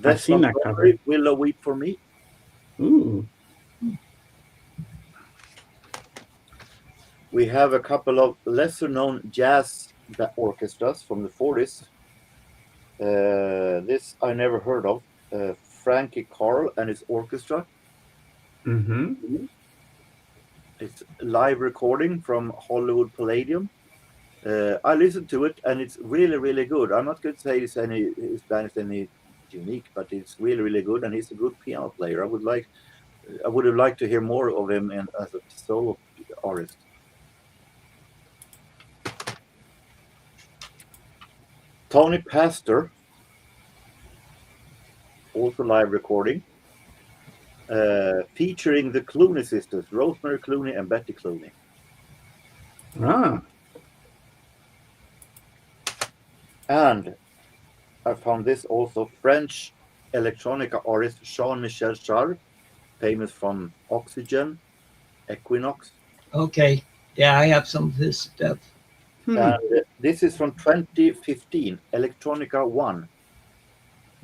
I've seen that cover. Willow Weep for Me. Ooh. We have a couple of lesser-known jazz orchestras from the 40s. This I never heard of. Frankie Carl and his orchestra. It's a live recording from Hollywood Palladium. I listened to it and it's really, really good. I'm not going to say his band is any unique, but it's really, really good, and he's a good piano player. I would have liked to hear more of him as a solo artist. Tony Pastor, also live recording, featuring the Clooney sisters, Rosemary Clooney and Betty Clooney. And I found this also. French electronica artist Jean-Michel Jarre, famous from Oxygen, Equinox. Okay. Yeah, I have some of his stuff. Hmm. And this is from 2015, Electronica 1,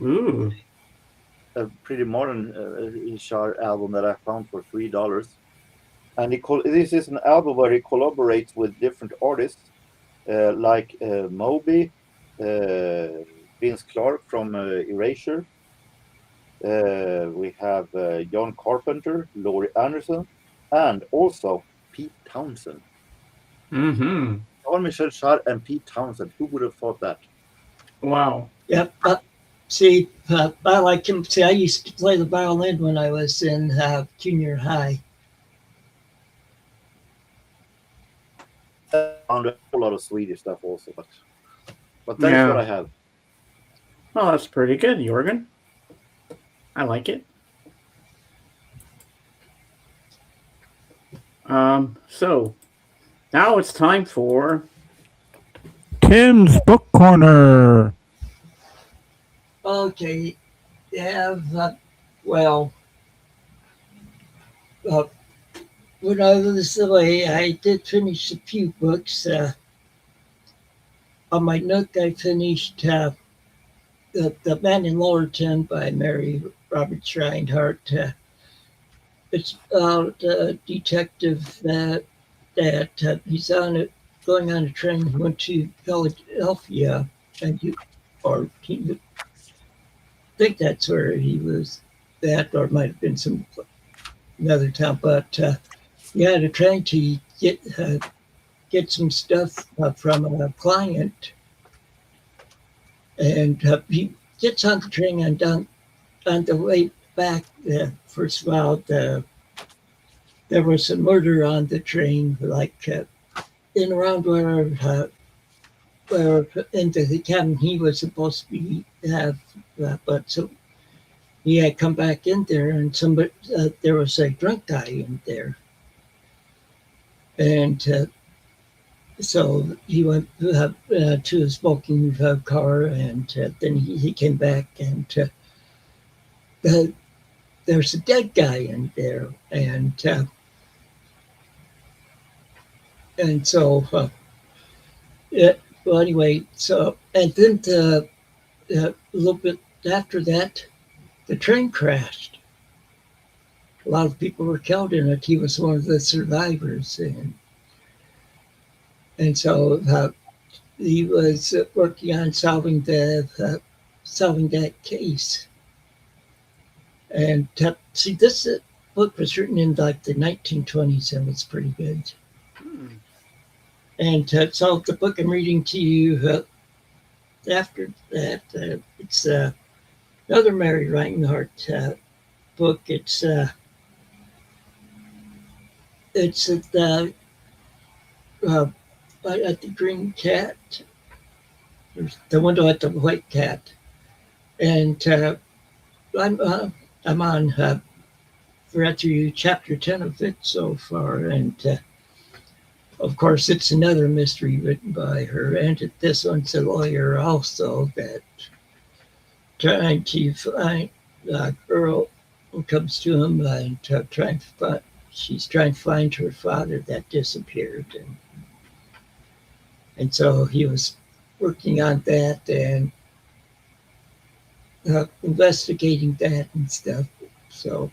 Ooh. a pretty modern Jarre album that I found for $3. And this is an album where he collaborates with different artists like Moby, Vince Clarke from Erasure. We have John Carpenter, Laurie Anderson, and also Pete Townsend. Mm-hmm. Jean-Michel Jarre and Pete Townsend. Who would have thought that? Wow. Yep. See, I like him. See, I used to play the violin when I was in junior high. I found a whole lot of Swedish stuff also, but that is what Yeah. I have. Well, that's pretty good, Jorgen. I like it. So now it's time for Tim's Book Corner. Okay. Yeah. Well, uh, when I was away, I did finish a few books. On my note, I finished the Man in Lowerton by Mary Roberts Reinhardt. It's about a detective that he's going on a train. He went to Philadelphia, and he think that's where he was at, or it might have been some another town. But he had a train to get some stuff from a client, and he gets on the train and on the way back. First of all, there was a murder on the train, like in around where into the cabin he was supposed to be have, but so he had come back in there, and somebody there was a drunk guy in there, and so he went to a smoking car, and then he came back, and uh, there's a dead guy in there, and so yeah, well anyway, so and then a little bit after that, the train crashed. A lot of people were killed in it. He was one of the survivors, and so he was working on solving that case. And see, this book was written in like the 1920s, and it's pretty good. hmm, And so the book I'm reading to you after that, it's another Mary Reinhardt book. It's uh, at the Green Cat. There's the window at the White Cat, and I'm uh, I'm on read through chapter 10 of it so far, and of course it's another mystery written by her, and this one's a lawyer also that trying to find a girl who comes to him and she's trying to find her father that disappeared, and so he was working on that and investigating that and stuff. So,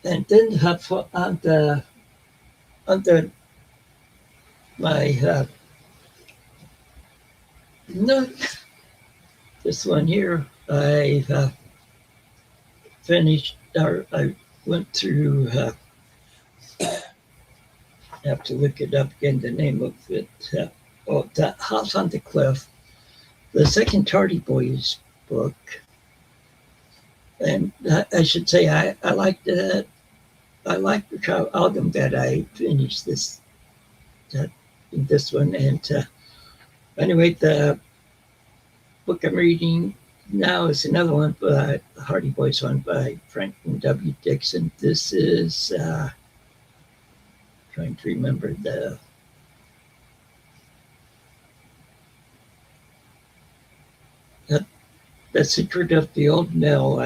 and then on my note, this one here, I finished, or I went through. I have to look it up again. The name of it. The House on the Cliff, the second Tardy Boys book, and I should say I liked that. I liked the album that I finished this one, and anyway, the book I'm reading now is another one by the Hardy Boys one by Franklin W. Dixon. This is trying to remember The Secret of the Old Mill.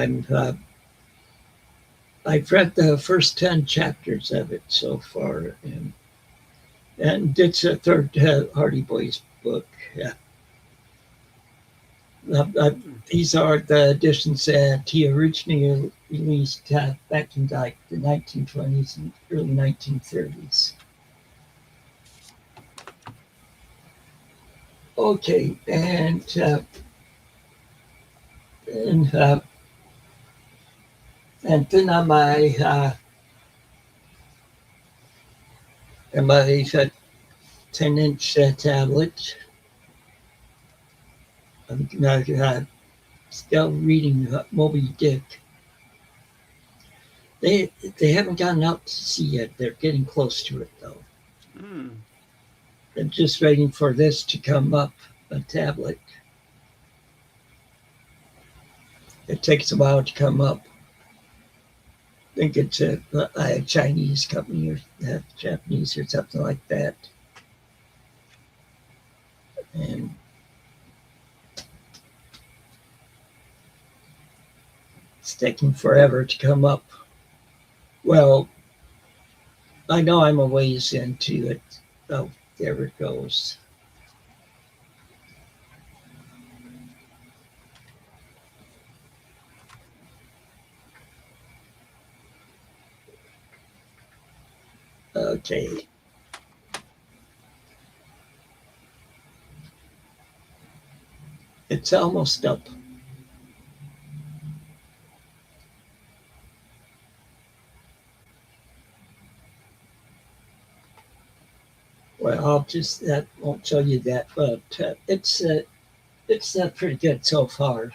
I've read the first 10 chapters of it so far, and it's a third Hardy Boys book. Yeah. These are the editions that he originally released back in like the 1920s and early 1930s. Okay, and then on my 10-inch tablet, I'm still reading Moby Dick. They haven't gotten out to sea yet. They're getting close to it though. I'm just waiting for this to come up a tablet. It takes a while to come up. I think it's a Chinese company or Japanese or something like that. And it's taking forever to come up. Well, I know I'm a ways into it. Oh, there it goes. Okay. It's almost up. Well, that won't show you that, but it's pretty good so far.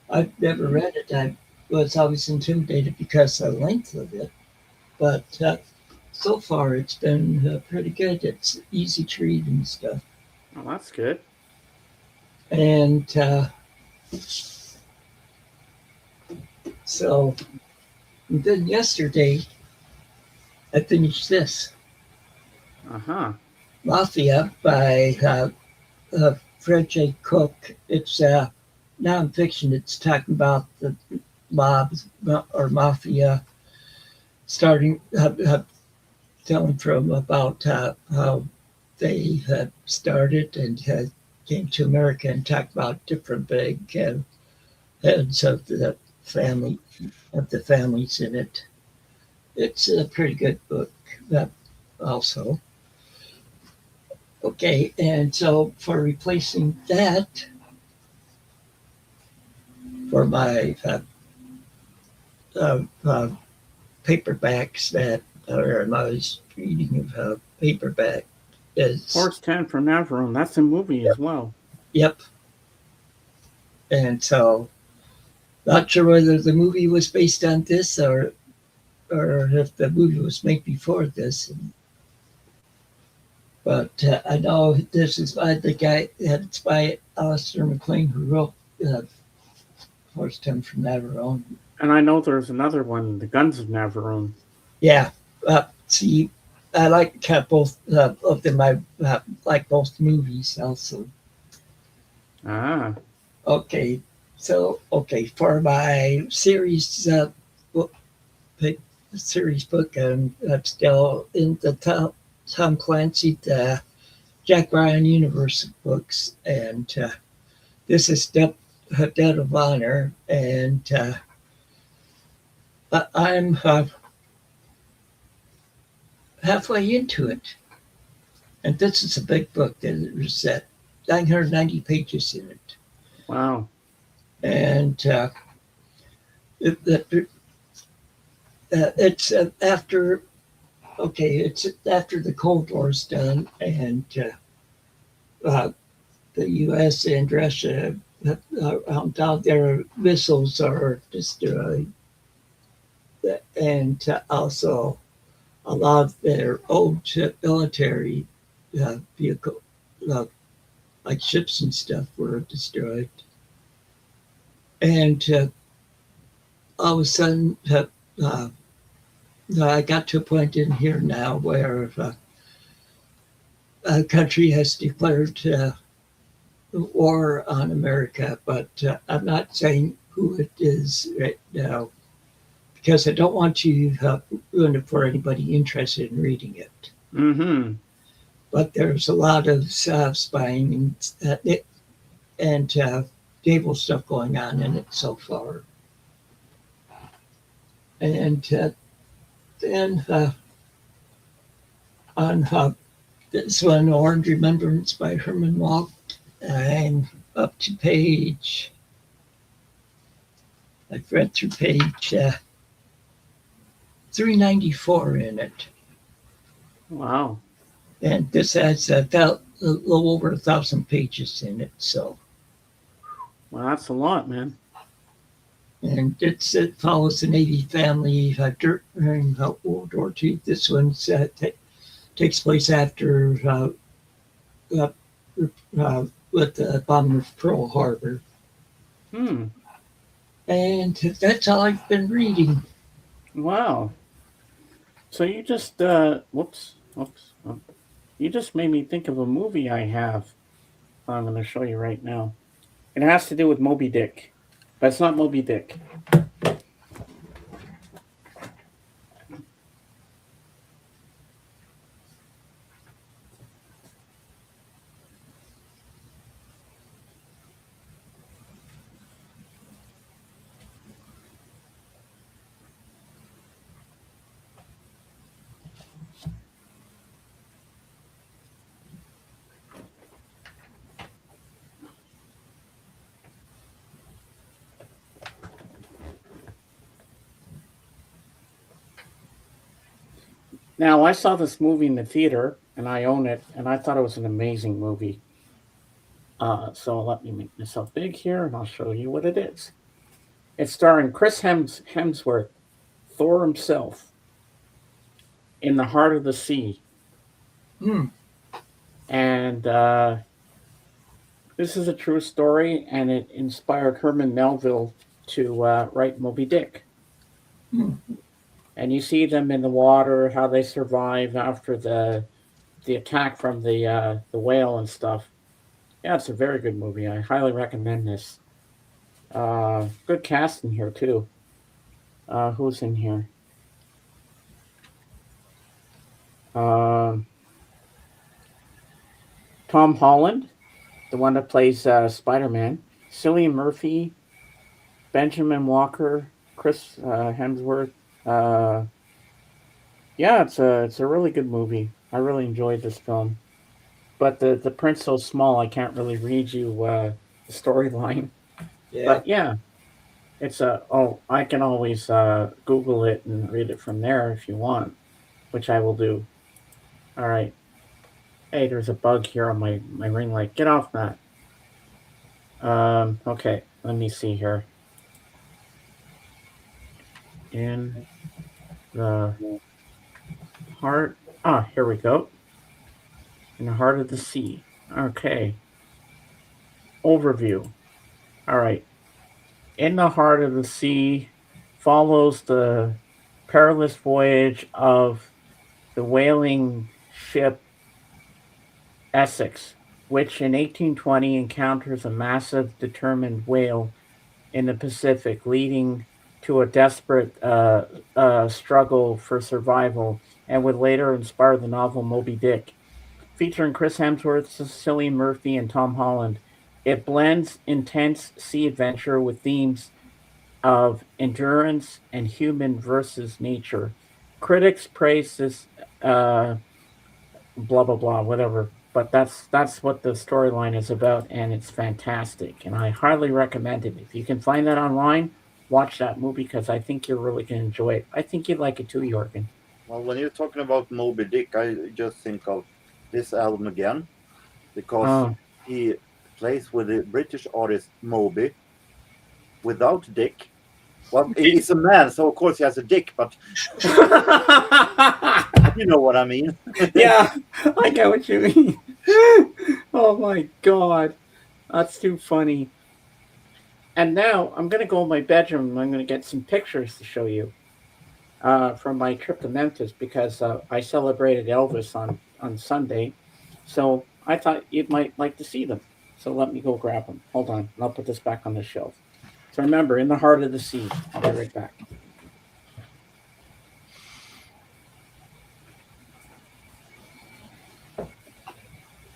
I've never read it. I was always intimidated because of the length of it, but so far it's been pretty good. It's easy to read and stuff. Oh, that's good. And and then yesterday I finished this. Mafia by Fred J. Cook. It's nonfiction. It's talking about the mobs or mafia starting, telling from about how they had started and came to America and talked about different big heads of the families in it. It's a pretty good book also. Okay, and so for replacing that, for my paperbacks that I was reading of paperback is Horse 10 from Navarone. That's a movie as well. Yep. And so, not sure whether the movie was based on this or if the movie was made before this. But I know this is by the guy. It's by Alistair MacLean, who wrote Horse 10 from Navarone. And I know there's another one, The Guns of Navarone. Yeah. See, I like both of them. I like both movies also. Okay. So, for my series book, I'm still in the Tom Clancy, the Jack Ryan universe books, and this is Dead of Honor, and I'm halfway into it, and this is a big book. There's 990 pages in it. Wow! And it's after. Okay, it's after the Cold War's done, and the U.S. and Russia, down there, missiles are destroyed, and also a lot of their old military vehicle, like ships and stuff, were destroyed. And all of a sudden, I got to a point in here now where a country has declared war on America, but I'm not saying who it is right now because I don't want to ruin it for anybody interested in reading it. Mm-hmm. But there's a lot of spying and naval stuff going on in it so far. And then on this one, Orange Remembrance by Herman Walk, I'm up to page. I've read through page 394 in it. Wow. And this has a little over 1,000 pages in it. So, Well, that's a lot, man. and it follows the Navy family during World War II. This one takes place after uh, with the bombing of Pearl Harbor. Hmm. And that's all I've been reading. Wow. So you just whoops. You just made me think of a movie I have. I'm going to show you right now. It has to do with Moby Dick, but it's not Moby Dick. Now, I saw this movie in the theater, and I own it, and I thought it was an amazing movie. So let me make myself big here, and I'll show you what it is. It's starring Chris Hemsworth, Thor himself, in the heart of the sea. Hmm. And this is a true story, and it inspired Herman Melville to write Moby Dick. Hmm. And you see them in the water, how they survive after the attack from the whale and stuff. Yeah, it's a very good movie. I highly recommend this. Good cast in here too. Who's in here? Tom Holland, the one that plays Spider-Man. Cillian Murphy, Benjamin Walker, Chris Hemsworth. Yeah, it's a really good movie. I really enjoyed this film. But the print's so small, I can't really read you the storyline. Yeah. But yeah, it's I can always Google it and read it from there if you want, which I will do. All right. Hey, there's a bug here on my ring light. Get off that. Okay, let me see here. In the heart. Ah, here we go. In the heart of the sea. Okay. Overview. All right. In the heart of the sea follows the perilous voyage of the whaling ship Essex, which in 1820 encounters a massive determined whale in the Pacific, leading to a desperate struggle for survival, and would later inspire the novel Moby Dick. Featuring Chris Hemsworth, Cillian Murphy, and Tom Holland, it blends intense sea adventure with themes of endurance and human versus nature. Critics praise this blah blah blah whatever, but that's what the storyline is about, and it's fantastic, and I highly recommend it. If you can find that online, watch that movie because I think you're really going to enjoy it. I think you'd like it too, Jorgen. Well, when you're talking about Moby Dick, I just think of this album again because he plays with the British artist Moby without Dick. Well, he's a man, so of course he has a dick, but you know what I mean. Yeah, I get what you mean. Oh my god, that's too funny. And now I'm going to go in my bedroom and I'm going to get some pictures to show you from my trip to Memphis because I celebrated Elvis on Sunday. So I thought you might like to see them. So let me go grab them. Hold on. I'll put this back on the shelf. So remember, in the heart of the sea. I'll be right back.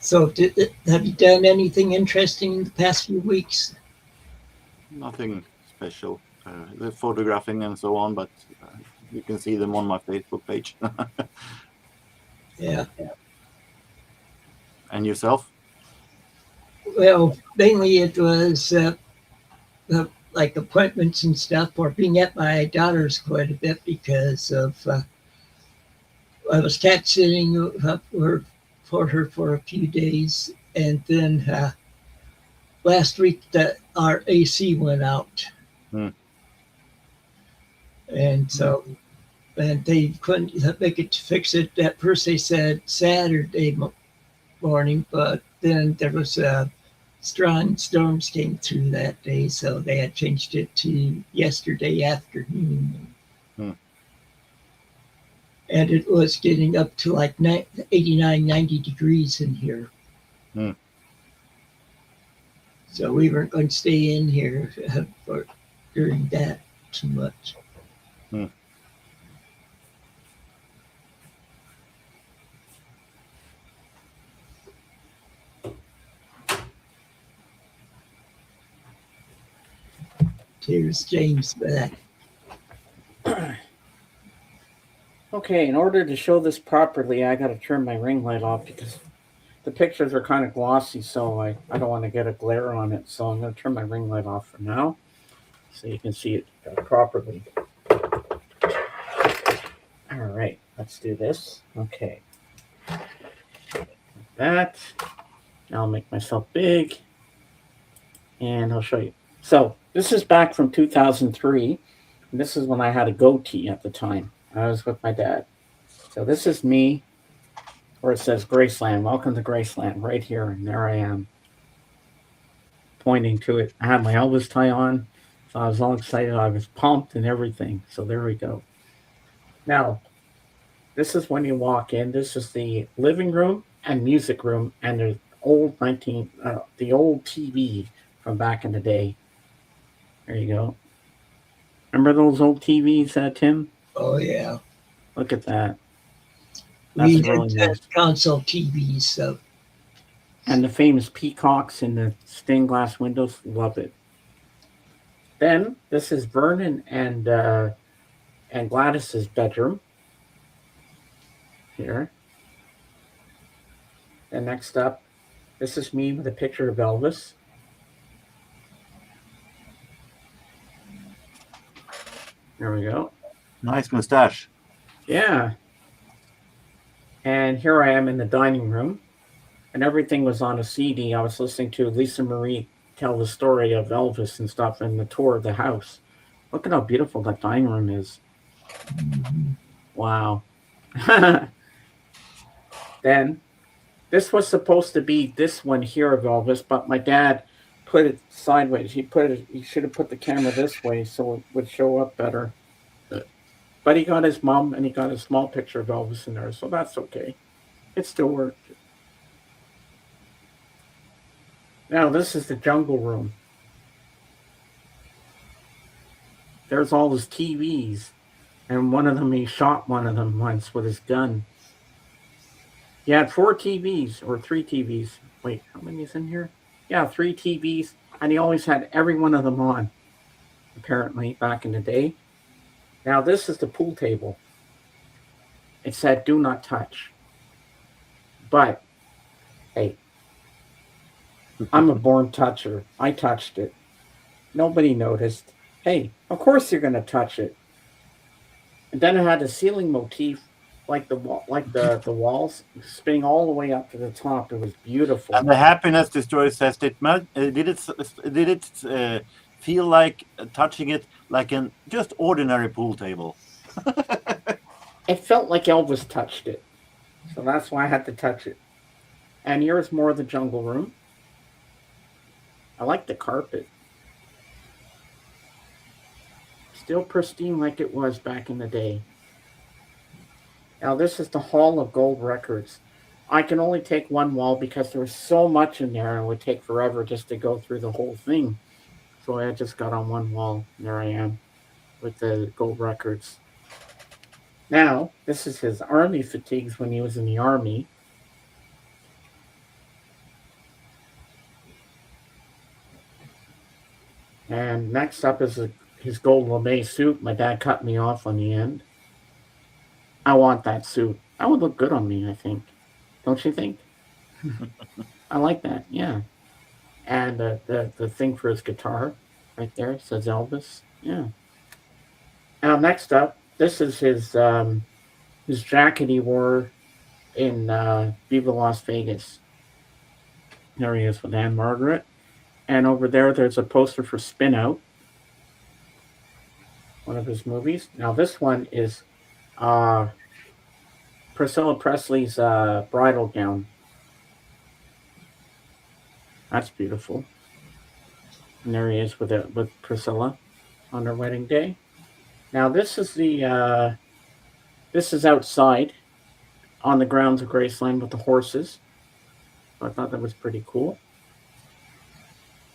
So, have you done anything interesting in the past few weeks? Nothing special. The photographing and so on, but you can see them on my Facebook page. Yeah. And yourself? Well, mainly it was like appointments and stuff, or being at my daughter's quite a bit because of I was cat sitting for her for a few days, and then last week that our AC went out, and so and they couldn't make it to fix it. At first they said Saturday morning, but then there was strong storms came through that day, so they had changed it to yesterday afternoon. And it was getting up to like 89, 90 degrees in here. So we weren't going to stay in here during that too much. Here's James back. Okay, in order to show this properly, I got to turn my ring light off because the pictures are kind of glossy, so I don't want to get a glare on it. So I'm going to turn my ring light off for now so you can see it properly. All right, let's do this. Okay. Like that. Now I'll make myself big. And I'll show you. So this is back from 2003. And this is when I had a goatee at the time. I was with my dad. So this is me, where it says Graceland. Welcome to Graceland, right here. And there I am, pointing to it. I had my Elvis tie on, so I was all excited. I was pumped and everything. So there we go. Now, this is when you walk in. This is the living room and music room, and the old the old TV from back in the day. There you go. Remember those old TVs, Tim? Oh yeah. Look at that. We That's had really nice. console TVs, so. And the famous peacocks in the stained glass windows. Love it. Then this is Vernon and Gladys's bedroom. Here. And next up, this is me with a picture of Elvis. There we go. Nice mustache. Yeah. And here I am in the dining room, and everything was on a CD. I was listening to Lisa Marie tell the story of Elvis and stuff and the tour of the house. Look at how beautiful that dining room is. Wow. Then, this was supposed to be this one here of Elvis, but my dad put it sideways. He should have put the camera this way so it would show up better. But he got his mom and he got a small picture of Elvis in there, so that's okay. It still worked. Now this is the jungle room. There's all his TVs, and one of them, he shot one of them once with his gun. He had 4 TVs or 3 TVs. Wait, how many is in here? Yeah, 3 TVs, and he always had every one of them on, apparently, back in the day. Now, this is the pool table. It said, do not touch. But, hey, I'm a born toucher. I touched it. Nobody noticed. Hey, of course you're going to touch it. And then it had a ceiling motif, like the walls spinning all the way up to the top. It was beautiful. And the happiness destroyer says, did it feel like touching it like an just ordinary pool table? It felt like Elvis touched it. So that's why I had to touch it. And here's more of the jungle room. I like the carpet. Still pristine like it was back in the day. Now this is the Hall of Gold Records. I can only take one wall because there was so much in there and it would take forever just to go through the whole thing. So I just got on one wall. There I am with the gold records. Now, this is his army fatigues when he was in the army. And next up is his gold lame suit. My dad cut me off on the end. I want that suit. That would look good on me, I think. Don't you think? I like that, yeah. And the thing for his guitar right there says Elvis. Yeah. Now, next up, this is his jacket he wore in Viva Las Vegas. There he is with Anne Margaret. And over there's a poster for Spin Out, one of his movies. Now, this one is Priscilla Presley's bridal gown. That's beautiful. And there he is with Priscilla on their wedding day. Now, this is outside on the grounds of Graceland with the horses. So I thought that was pretty cool.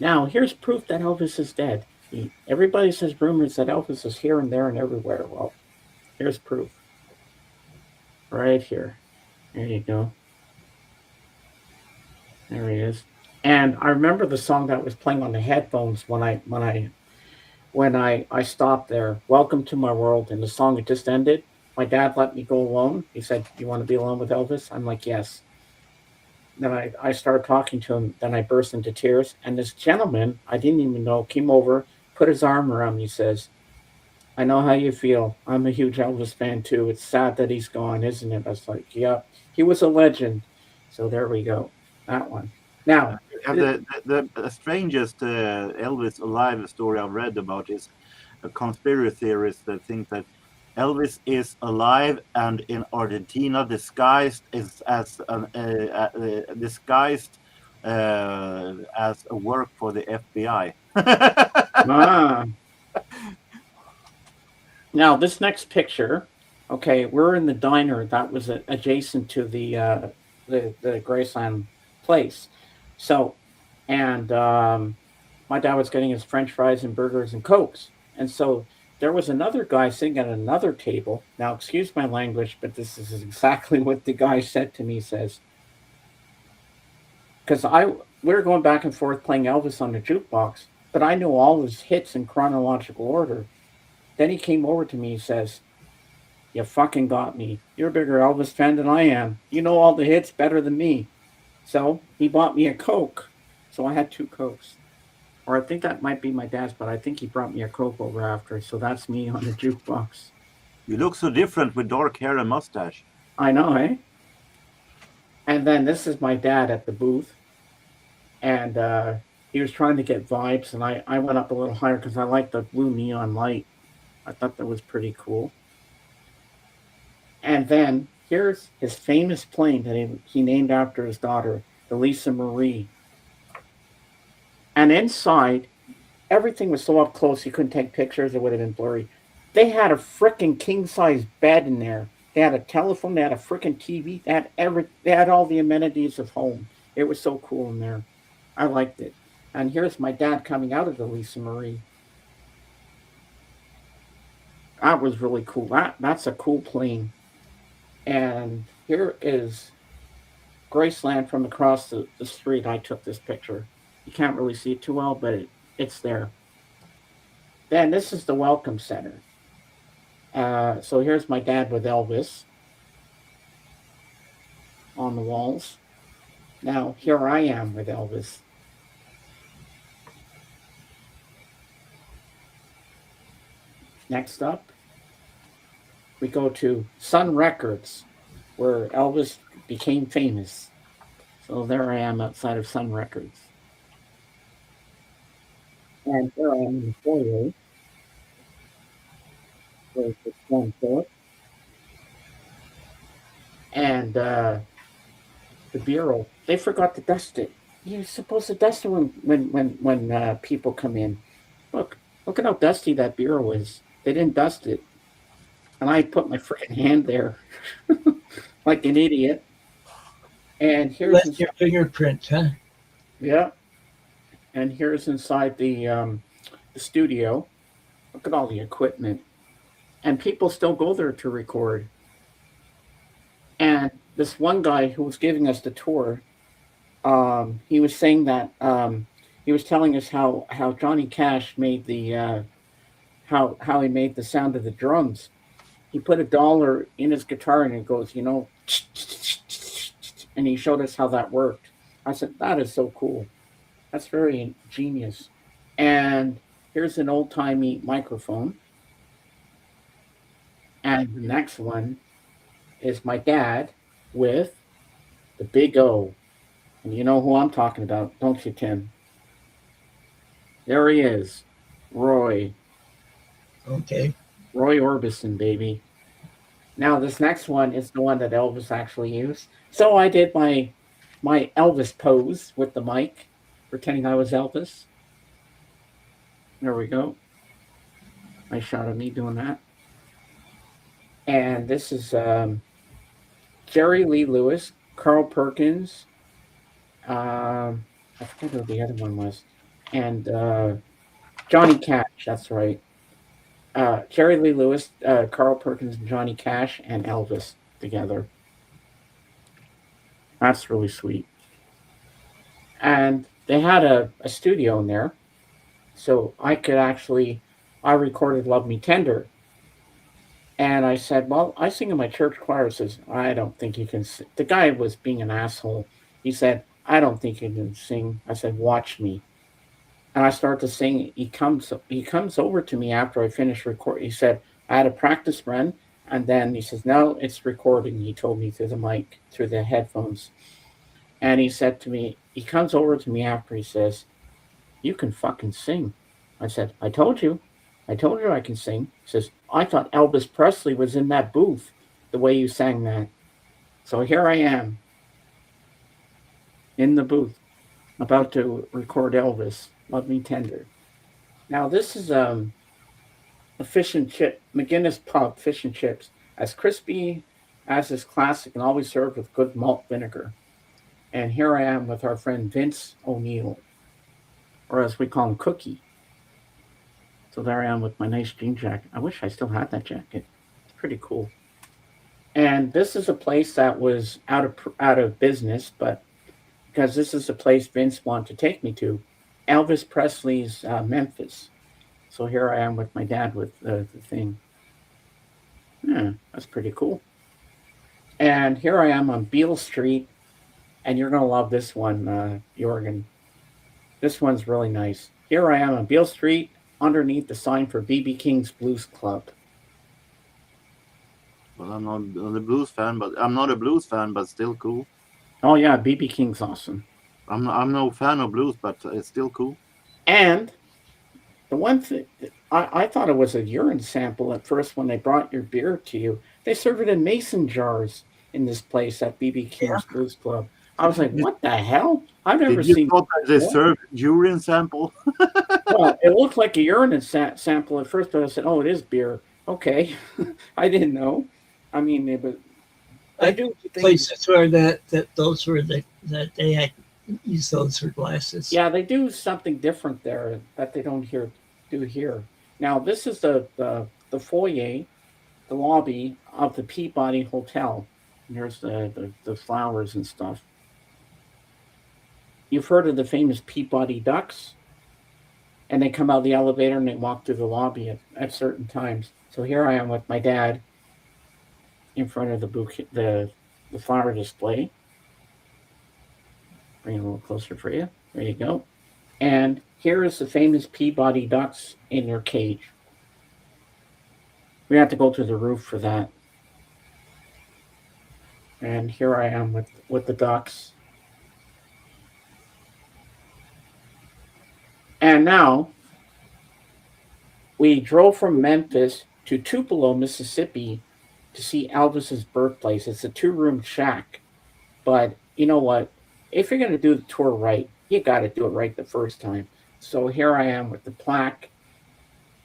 Now, here's proof that Elvis is dead. Everybody says rumors that Elvis is here and there and everywhere. Well, here's proof. Right here. There you go. There he is. And I remember the song that was playing on the headphones when I stopped there. Welcome to my world, and the song had just ended. My dad let me go alone. He said, "You want to be alone with Elvis?" I'm like, "Yes." Then I started talking to him. Then I burst into tears. And this gentleman, I didn't even know, came over, put his arm around me, says, "I know how you feel. I'm a huge Elvis fan too. It's sad that he's gone, isn't it?" I was like, "Yep, he was a legend." So there we go. That one. Now, the strangest Elvis alive story I've read about is a conspiracy theorist that think that Elvis is alive and in Argentina, disguised as a work for the FBI. Now this next picture, okay, we're in the diner that was adjacent to the Graceland place. So, and my dad was getting his French fries and burgers and Cokes, and so there was another guy sitting at another table. Now, excuse my language, but this is exactly what the guy said to me. He says, because we were going back and forth playing Elvis on the jukebox, but I knew all his hits in chronological order. Then he came over to me. He says, "You fucking got me. You're a bigger Elvis fan than I am. You know all the hits better than me." So he bought me a Coke. So I had 2 Cokes. Or I think that might be my dad's, but I think he brought me a Coke over after. So that's me on the jukebox. You look so different with dark hair and mustache. I know, eh? And then this is my dad at the booth. And he was trying to get vibes. And I went up a little higher because I like the blue neon light. I thought that was pretty cool. And then here's his famous plane that he named after his daughter, the Lisa Marie. And inside, everything was so up close you couldn't take pictures. It would have been blurry. They had a freaking king-size bed in there. They had a telephone. They had a freaking TV. They had all the amenities of home. It was so cool in there. I liked it. And here's my dad coming out of the Lisa Marie. That was really cool. That's a cool plane. And here is Graceland from across the street. I took this picture. You can't really see it too well, but it's there. Then this is the Welcome Center. So here's my dad with Elvis on the walls. Now here I am with Elvis. Next up, we go to Sun Records, where Elvis became famous. So there I am outside of Sun Records. And there I am in the foyer. There's the one Philip. And the bureau, they forgot to dust it. You're supposed to dust it when people come in. Look at how dusty that bureau is. They didn't dust it. And I put my freaking hand there like an idiot. And You here's left your fingerprint, huh? yeah, and here's inside the studio. Look at all the equipment, and people still go there to record. And this one guy who was giving us the tour, he was saying that he was telling us how Johnny Cash made the how he made the sound of the drums. He put a dollar in his guitar and it goes, and he showed us how that worked. I said, that is so cool. That's very genius. And here's an old timey microphone. And the next one is my dad with the big O. And you know who I'm talking about, don't you, Tim? There he is, Roy. Okay. Roy Orbison, baby. Now this next one is the one that Elvis actually used. So I did my Elvis pose with the mic, pretending I was Elvis. There we go. Nice shot of me doing that. And this is Jerry Lee Lewis, Carl Perkins. I forget who the other one was, and Johnny Cash. That's right. Jerry Lee Lewis, Carl Perkins, and Johnny Cash, and Elvis together. That's really sweet. And they had a studio in there, so I could actually. I recorded "Love Me Tender," and I said, "Well, I sing in my church choir." Says, "I don't think you can." The guy was being an asshole. He said, "I don't think you can sing." I said, "Watch me." And I start to sing. He comes over to me after I finished recording. He said, "I had a practice run," and then he says, "No, it's recording." He told me through the mic, through the headphones, and he said to me, he comes over to me after. He says, "You can fucking sing." I said, "I told you. I told you I can sing." He says, "I thought Elvis Presley was in that booth the way you sang that." So here I am in the booth about to record Elvis, "Love Me Tender." Now this is a fish and chip McGinnis Pub fish and chips, as crispy as is classic and always served with good malt vinegar. And here I am with our friend Vince O'Neill, or as we call him, Cookie. So there I am with my nice jean jacket. I wish I still had that jacket. It's pretty cool. And this is a place that was out of business, but because this is a place Vince wanted to take me to, Elvis Presley's Memphis. So here I am with my dad with the thing. Yeah, that's pretty cool. And here I am on Beale Street, and you're gonna love this one, Jorgen. This one's really nice. Here I am on Beale Street, underneath the sign for BB King's Blues Club. Well, I'm not a blues fan, but still cool. Oh yeah, BB King's awesome. I'm no fan of blues, but it's still cool. And the one thing I thought it was a urine sample at first when they brought your beer to you. They serve it in mason jars in this place at BB King's Blues Club. I was like, what the hell? I've never Did you seen. thought that they What? served urine sample? Well, it looked like a urine sample at first, but I said, "Oh, it is beer." Okay, I didn't know. I mean, I do places where those were that they had used those for glasses. Yeah, they do something different there that they don't do here. Now, this is the foyer, the lobby of the Peabody Hotel. And here's the flowers and stuff. You've heard of the famous Peabody Ducks, and they come out of the elevator and they walk through the lobby at certain times. So here I am with my dad in front of the flower display. Bring it a little closer for you. There you go. And here is the famous Peabody Ducks in their cage. We have to go to the roof for that. And here I am with the ducks. And now we drove from Memphis to Tupelo, Mississippi to see Elvis's birthplace. It's a 2-room shack. But you know what? If you're going to do the tour right, you got to do it right the first time. So here I am with the plaque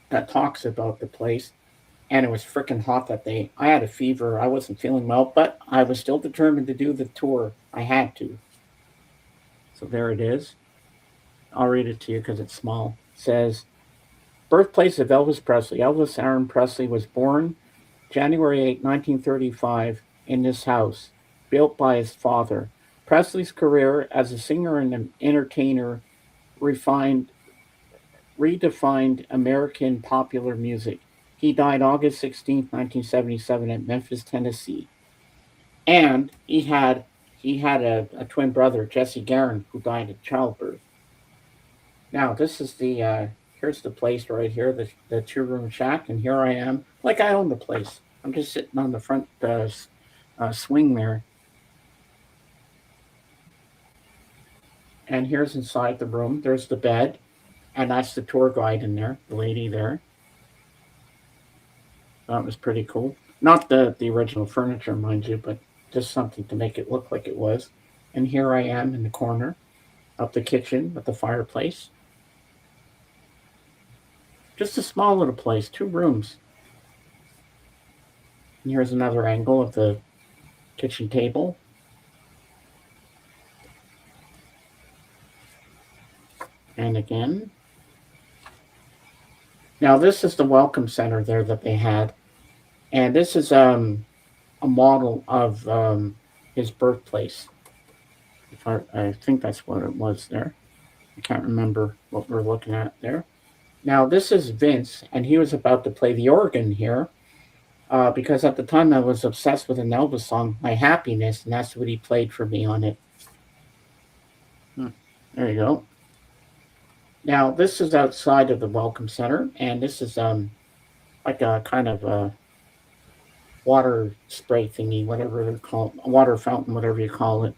that talks about the place. and it was freaking hot that day. I had a fever. I wasn't feeling well, but I was still determined to do the tour. I had to. So there it is. I'll read it to you because it's small. It says, birthplace of Elvis Presley. Elvis Aaron Presley was born January 8, 1935, in this house, built by his father. Presley's career as a singer and entertainer refined, redefined American popular music. He died August 16th, 1977, at Memphis, Tennessee. And he had a twin brother, Jesse Garin, who died at childbirth. Now this is the here's the place right here, the 2-room shack, and here I am, like I own the place. I'm just sitting on the front swing there, and here's inside the room. There's the bed, and that's the tour guide in there, the lady there. That was pretty cool. Not the original furniture, mind you, but just something to make it look like it was. And here I am in the corner of the kitchen with the fireplace. Just a small little place, 2 rooms. And here's another angle of the kitchen table. And again. Now this is the welcome center there that they had. And this is a model of his birthplace. I think that's what it was there. I can't remember what we're looking at there. Now this is Vince, and he was about to play the organ here because at the time I was obsessed with an Elvis song, My Happiness, and that's what he played for me on it. There you go. Now this is outside of the Welcome Center, and this is like a kind of a water spray thingy, whatever they call it, a water fountain, whatever you call it.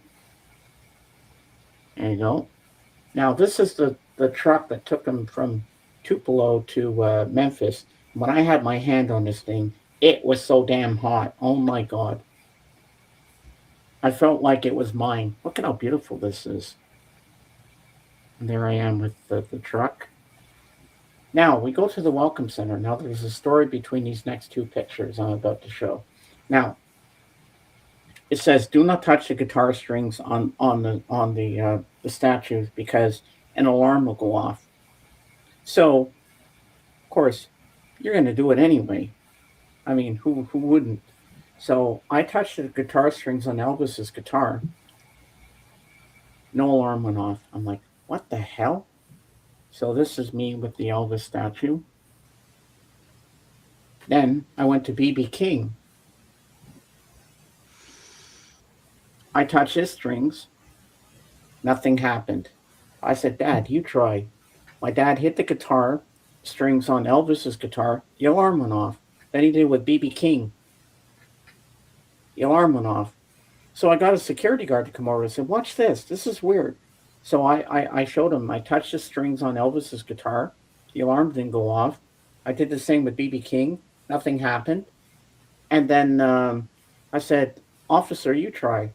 There you go. Now this is the truck that took him from Tupelo to Memphis. When I had my hand on this thing, it was so damn hot. Oh my God. I felt like it was mine. Look at how beautiful this is. And there I am with the truck. Now we go to the Welcome Center. Now there's a story between these next 2 pictures I'm about to show. Now it says, "Do not touch the guitar strings on the statues because an alarm will go off." So, of course, you're going to do it anyway. I mean, who wouldn't? So I touched the guitar strings on Elvis's guitar. No alarm went off. I'm like, what the hell? So this is me with the Elvis statue. Then I went to B.B. King. I touched his strings. Nothing happened. I said, Dad, you try. My dad hit the guitar strings on Elvis's guitar. The alarm went off. Then he did it with B.B. King. The alarm went off. So I got a security guard to come over and said, watch this. This is weird. So I showed him. I touched the strings on Elvis's guitar. The alarm didn't go off. I did the same with B.B. King. Nothing happened. And then I said, officer, you try.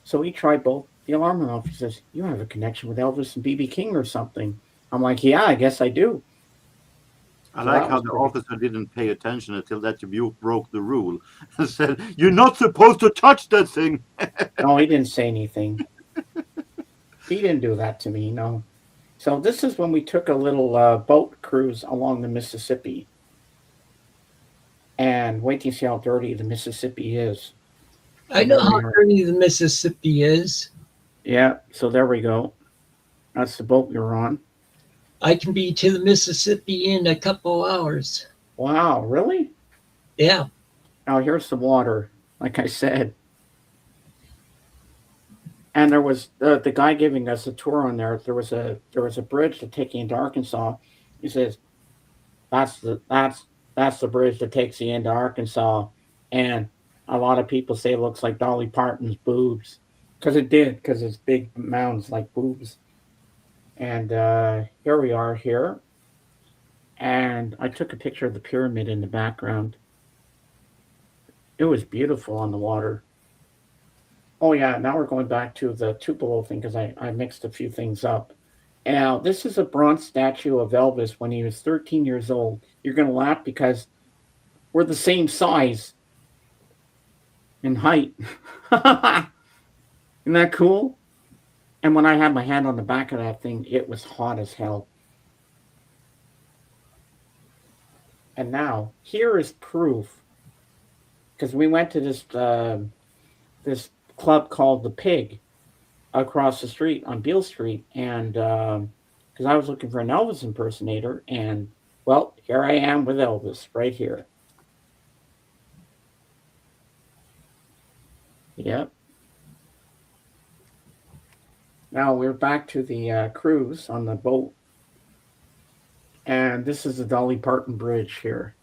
So he tried both. The alarm went off. He says, you have a connection with Elvis and B.B. King or something. I'm like, yeah, I guess I do. I like how the officer didn't pay attention until that you broke the rule and said, you're not supposed to touch that thing. No, he didn't say anything. He didn't do that to me, no. So this is when we took a little boat cruise along the Mississippi. And wait till you see how dirty the Mississippi is. I know how dirty the Mississippi is. Yeah, so there we go. That's the boat we were on. I can be to the Mississippi in a couple hours. Wow, really? Yeah. Now here's the water, like I said. And there was the guy giving us a tour on there. There was a bridge to take you into Arkansas. He says, that's the bridge that takes you into Arkansas. And a lot of people say it looks like Dolly Parton's boobs. Because it did, because it's big mounds like boobs. And here we are here. And I took a picture of the pyramid in the background. It was beautiful on the water. Oh, yeah, now we're going back to the Tupelo thing because I mixed a few things up. Now, this is a bronze statue of Elvis when he was 13 years old. You're going to laugh because were the same size in height. Isn't that cool? And when I had my hand on the back of that thing, it was hot as hell. And now, here is proof. Because we went to this club called The Pig across the street on Beale Street. And because I was looking for an Elvis impersonator. And, well, here I am with Elvis right here. Yep. Now we're back to the cruise on the boat. And this is the Dolly Parton Bridge here.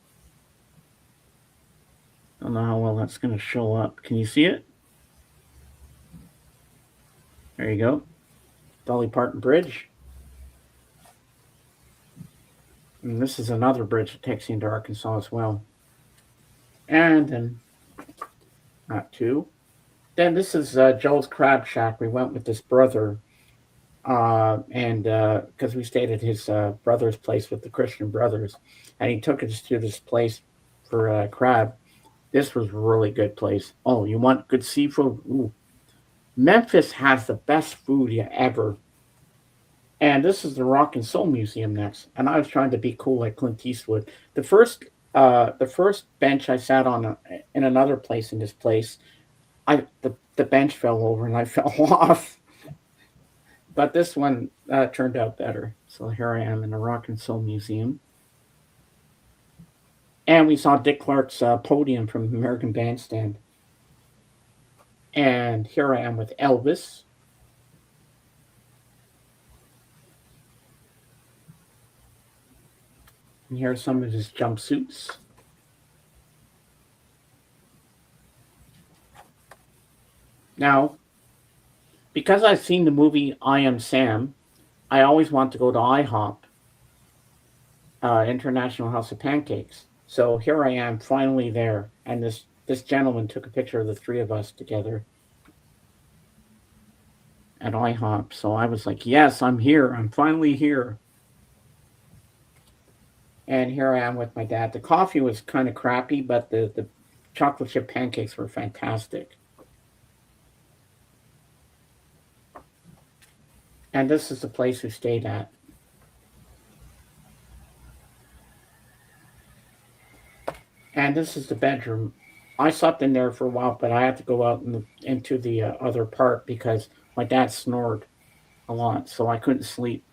Don't know how well that's going to show up. Can you see it? There you go. Dolly Parton Bridge. And this is another bridge that takes you into Arkansas as well. And then, not two. Then this is Joel's Crab Shack. We went with this brother. And because we stayed at his brother's place with the Christian brothers. And he took us to this place for crab. This was a really good place. Oh, you want good seafood? Ooh. Memphis has the best food you ever. And this is the Rock and Soul Museum next. And I was trying to be cool like Clint Eastwood. The first bench I sat on in another place in this place, the bench fell over and I fell off. But this one turned out better. So here I am in the Rock and Soul Museum. And we saw Dick Clark's podium from the American Bandstand. And here I am with Elvis. And here are some of his jumpsuits. Now, because I've seen the movie I Am Sam, I always want to go to IHOP, International House of Pancakes. So here I am, finally there. And this gentleman took a picture of the three of us together at IHOP. So I was like, yes, I'm here. I'm finally here. And here I am with my dad. The coffee was kind of crappy, but the chocolate chip pancakes were fantastic. And this is the place we stayed at. And this is the bedroom. I slept in there for a while, but I had to go out into the other part because my dad snored a lot, so I couldn't sleep.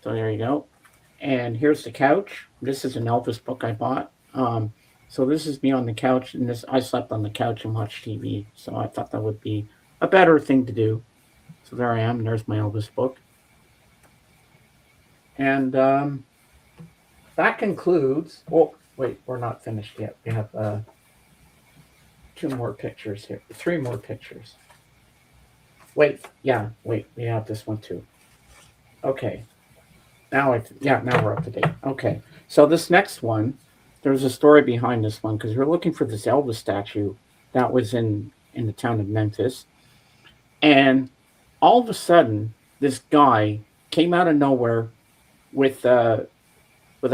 So there you go. And here's the couch. This is an Elvis book I bought. So this is me on the couch, and I slept on the couch and watched TV. So I thought that would be a better thing to do. So there I am, and there's my Elvis book. And that concludes. Oh, wait, we're not finished yet. We have two more pictures here. Three more pictures. Wait, we have this one too. Okay. Now we're up to date. Okay. So this next one, there's a story behind this one because we're looking for this Elvis statue that was in the town of Memphis. And all of a sudden, this guy came out of nowhere with a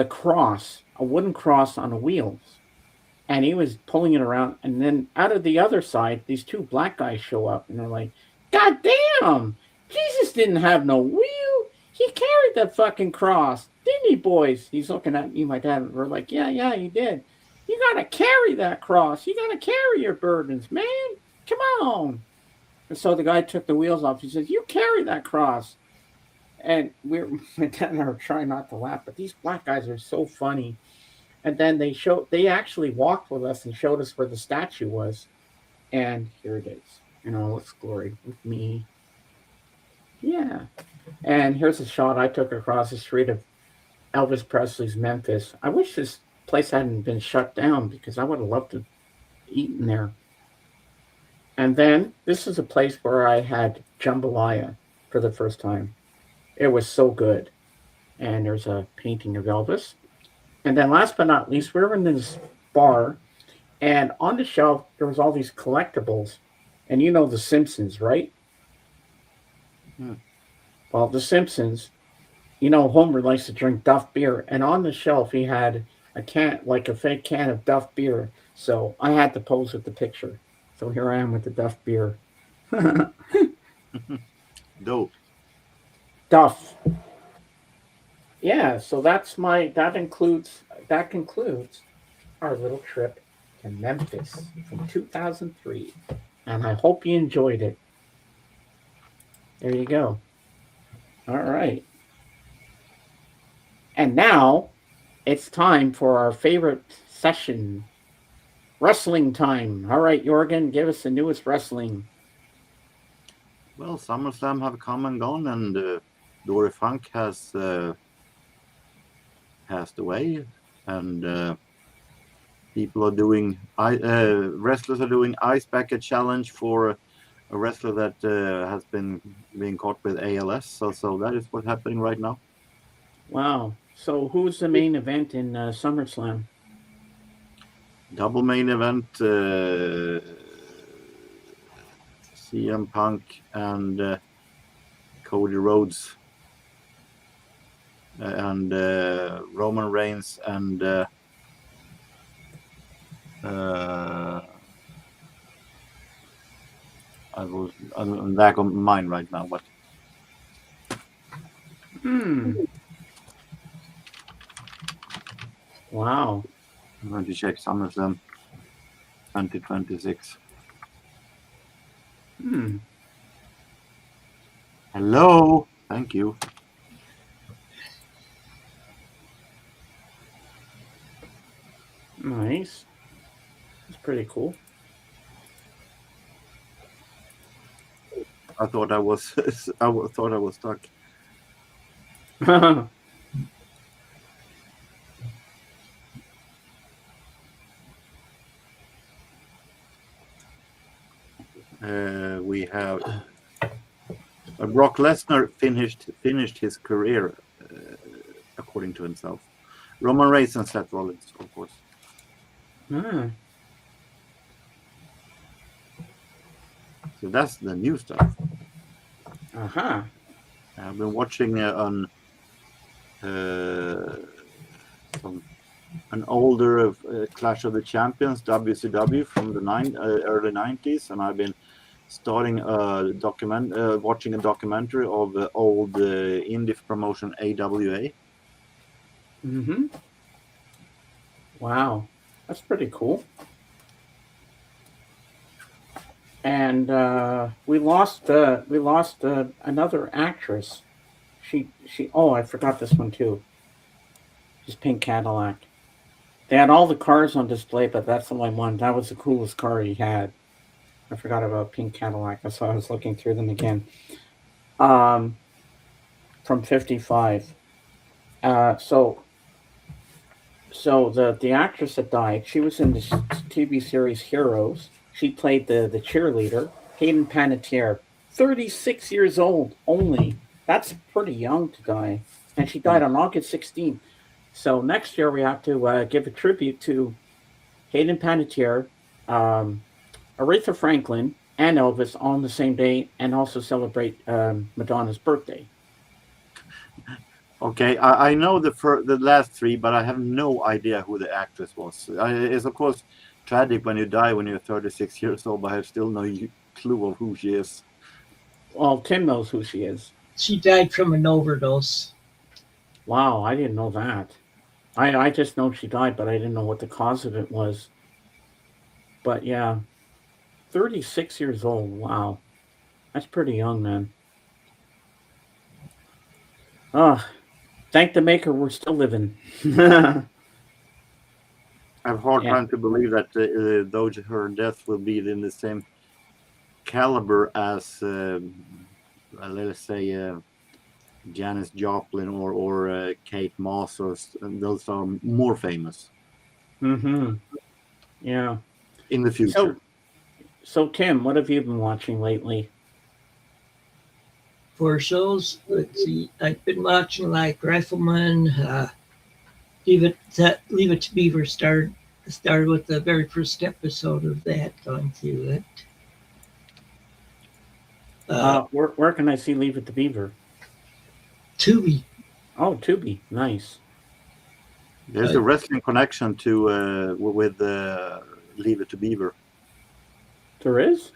cross, a wooden cross on wheels. And he was pulling it around. And then out of the other side, these two black guys show up. And they're like, God damn! Jesus didn't have no wheel. He carried that fucking cross. Didn't he, boys? He's looking at me, my dad. And we're like, yeah, he did. You got to carry that cross. You got to carry your burdens, man. Come on. And so the guy took the wheels off. He says, you carry that cross. And my dad and I were trying not to laugh, but these black guys are so funny. And then they actually walked with us and showed us where the statue was. And here it is in all its glory with me. Yeah. And here's a shot I took across the street of Elvis Presley's Memphis. I wish this place hadn't been shut down because I would have loved to eat in there. And then this is a place where I had jambalaya for the first time. It was so good. And there's a painting of Elvis. And then last but not least, we were in this bar. And on the shelf, there was all these collectibles. And you know The Simpsons, right? Well, The Simpsons, you know, Homer likes to drink Duff beer. And on the shelf, he had like a fake can of Duff beer. So I had to pose with the picture. So here I am with the Duff beer. Dope. Duff. Yeah, so that concludes our little trip to Memphis from 2003. And I hope you enjoyed it. There you go. All right. And now it's time for our favorite session, wrestling time. All right, Jorgen, give us the newest wrestling. Well, SummerSlam have come and gone, and Dory Funk has passed away, and people are doing wrestlers are doing ice bucket challenge for a wrestler that has been being caught with ALS. So that is what's happening right now. Wow. So who's the main event in SummerSlam? Double main event: CM Punk and Cody Rhodes and Roman Reigns and I'm back on mine right now, but Wow. I'm going to check SummerSlam 2026. Hello, thank you. Nice. That's pretty cool. I thought I was thought I was stuck. We have Brock Lesnar finished his career according to himself. Roman Reigns and Seth Rollins, of course. So that's the new stuff. I've been watching an older Clash of the Champions WCW from the early 90s, and I've been starting watching a documentary of the old indie promotion AWA. Wow, that's pretty cool. And we lost another actress. She oh, I forgot this one too. She's Pink Cadillac. They had all the cars on display, but that's the only one. That was the coolest car he had. I forgot about Pink Cadillac. That's why I was looking through them again. From 55. So the actress that died, she was in the TV series Heroes. She played the cheerleader, Hayden Panettiere, 36 years old only. That's pretty young to die. And she died on August 16th. So next year we have to give a tribute to Hayden Panettiere, Aretha Franklin, and Elvis on the same day, and also celebrate Madonna's birthday. Okay, I know the last three, but I have no idea who the actress was. It's of course tragic when you die when you're 36 years old, but I have still no clue of who she is. Well, Tim knows who she is. She died from an overdose. Wow, I didn't know that. I just know she died, but I didn't know what the cause of it was. But yeah, 36 years old. Wow, that's pretty young, man. Thank the maker we're still living. I have a hard time to believe that though her death will be in the same caliber as, let's say, Janis Joplin or Kate Moss, or those are more famous. Yeah. In the future. So Tim, what have you been watching lately? For shows, let's see. I've been watching like Rifleman. Leave It to Beaver started with the very first episode of that. Going through it. Where can I see Leave It to Beaver? Tubi. Oh, Tubi. Nice. There's a wrestling connection to with Leave It to Beaver. There is?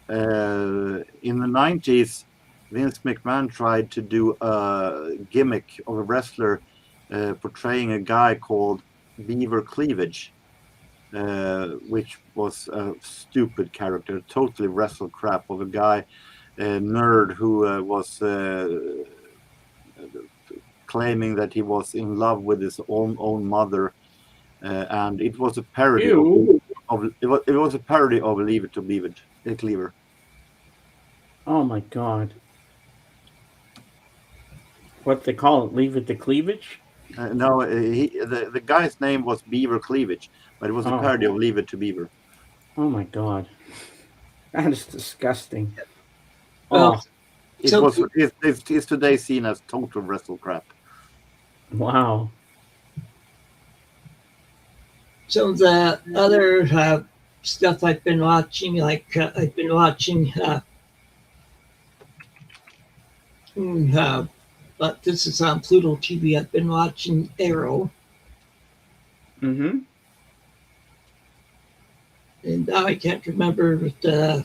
In the 90s, Vince McMahon tried to do a gimmick of a wrestler portraying a guy called Beaver Cleavage, which was a stupid character, totally wrestle crap of a guy, a nerd who was claiming that he was in love with his own mother, and it was a parody of it was a parody of Leave It to Beaver, Cleaver. Oh my God. What they call it? Leave it to cleavage? No, the guy's name was Beaver Cleavage, but it was a parody of Leave It to Beaver. Oh my God. That is disgusting. Well, It's today seen as total wrestle crap. Wow. So the other stuff I've been watching, like I've been watching, but this is on Pluto TV. I've been watching Arrow. Mm-hmm. And now I can't remember the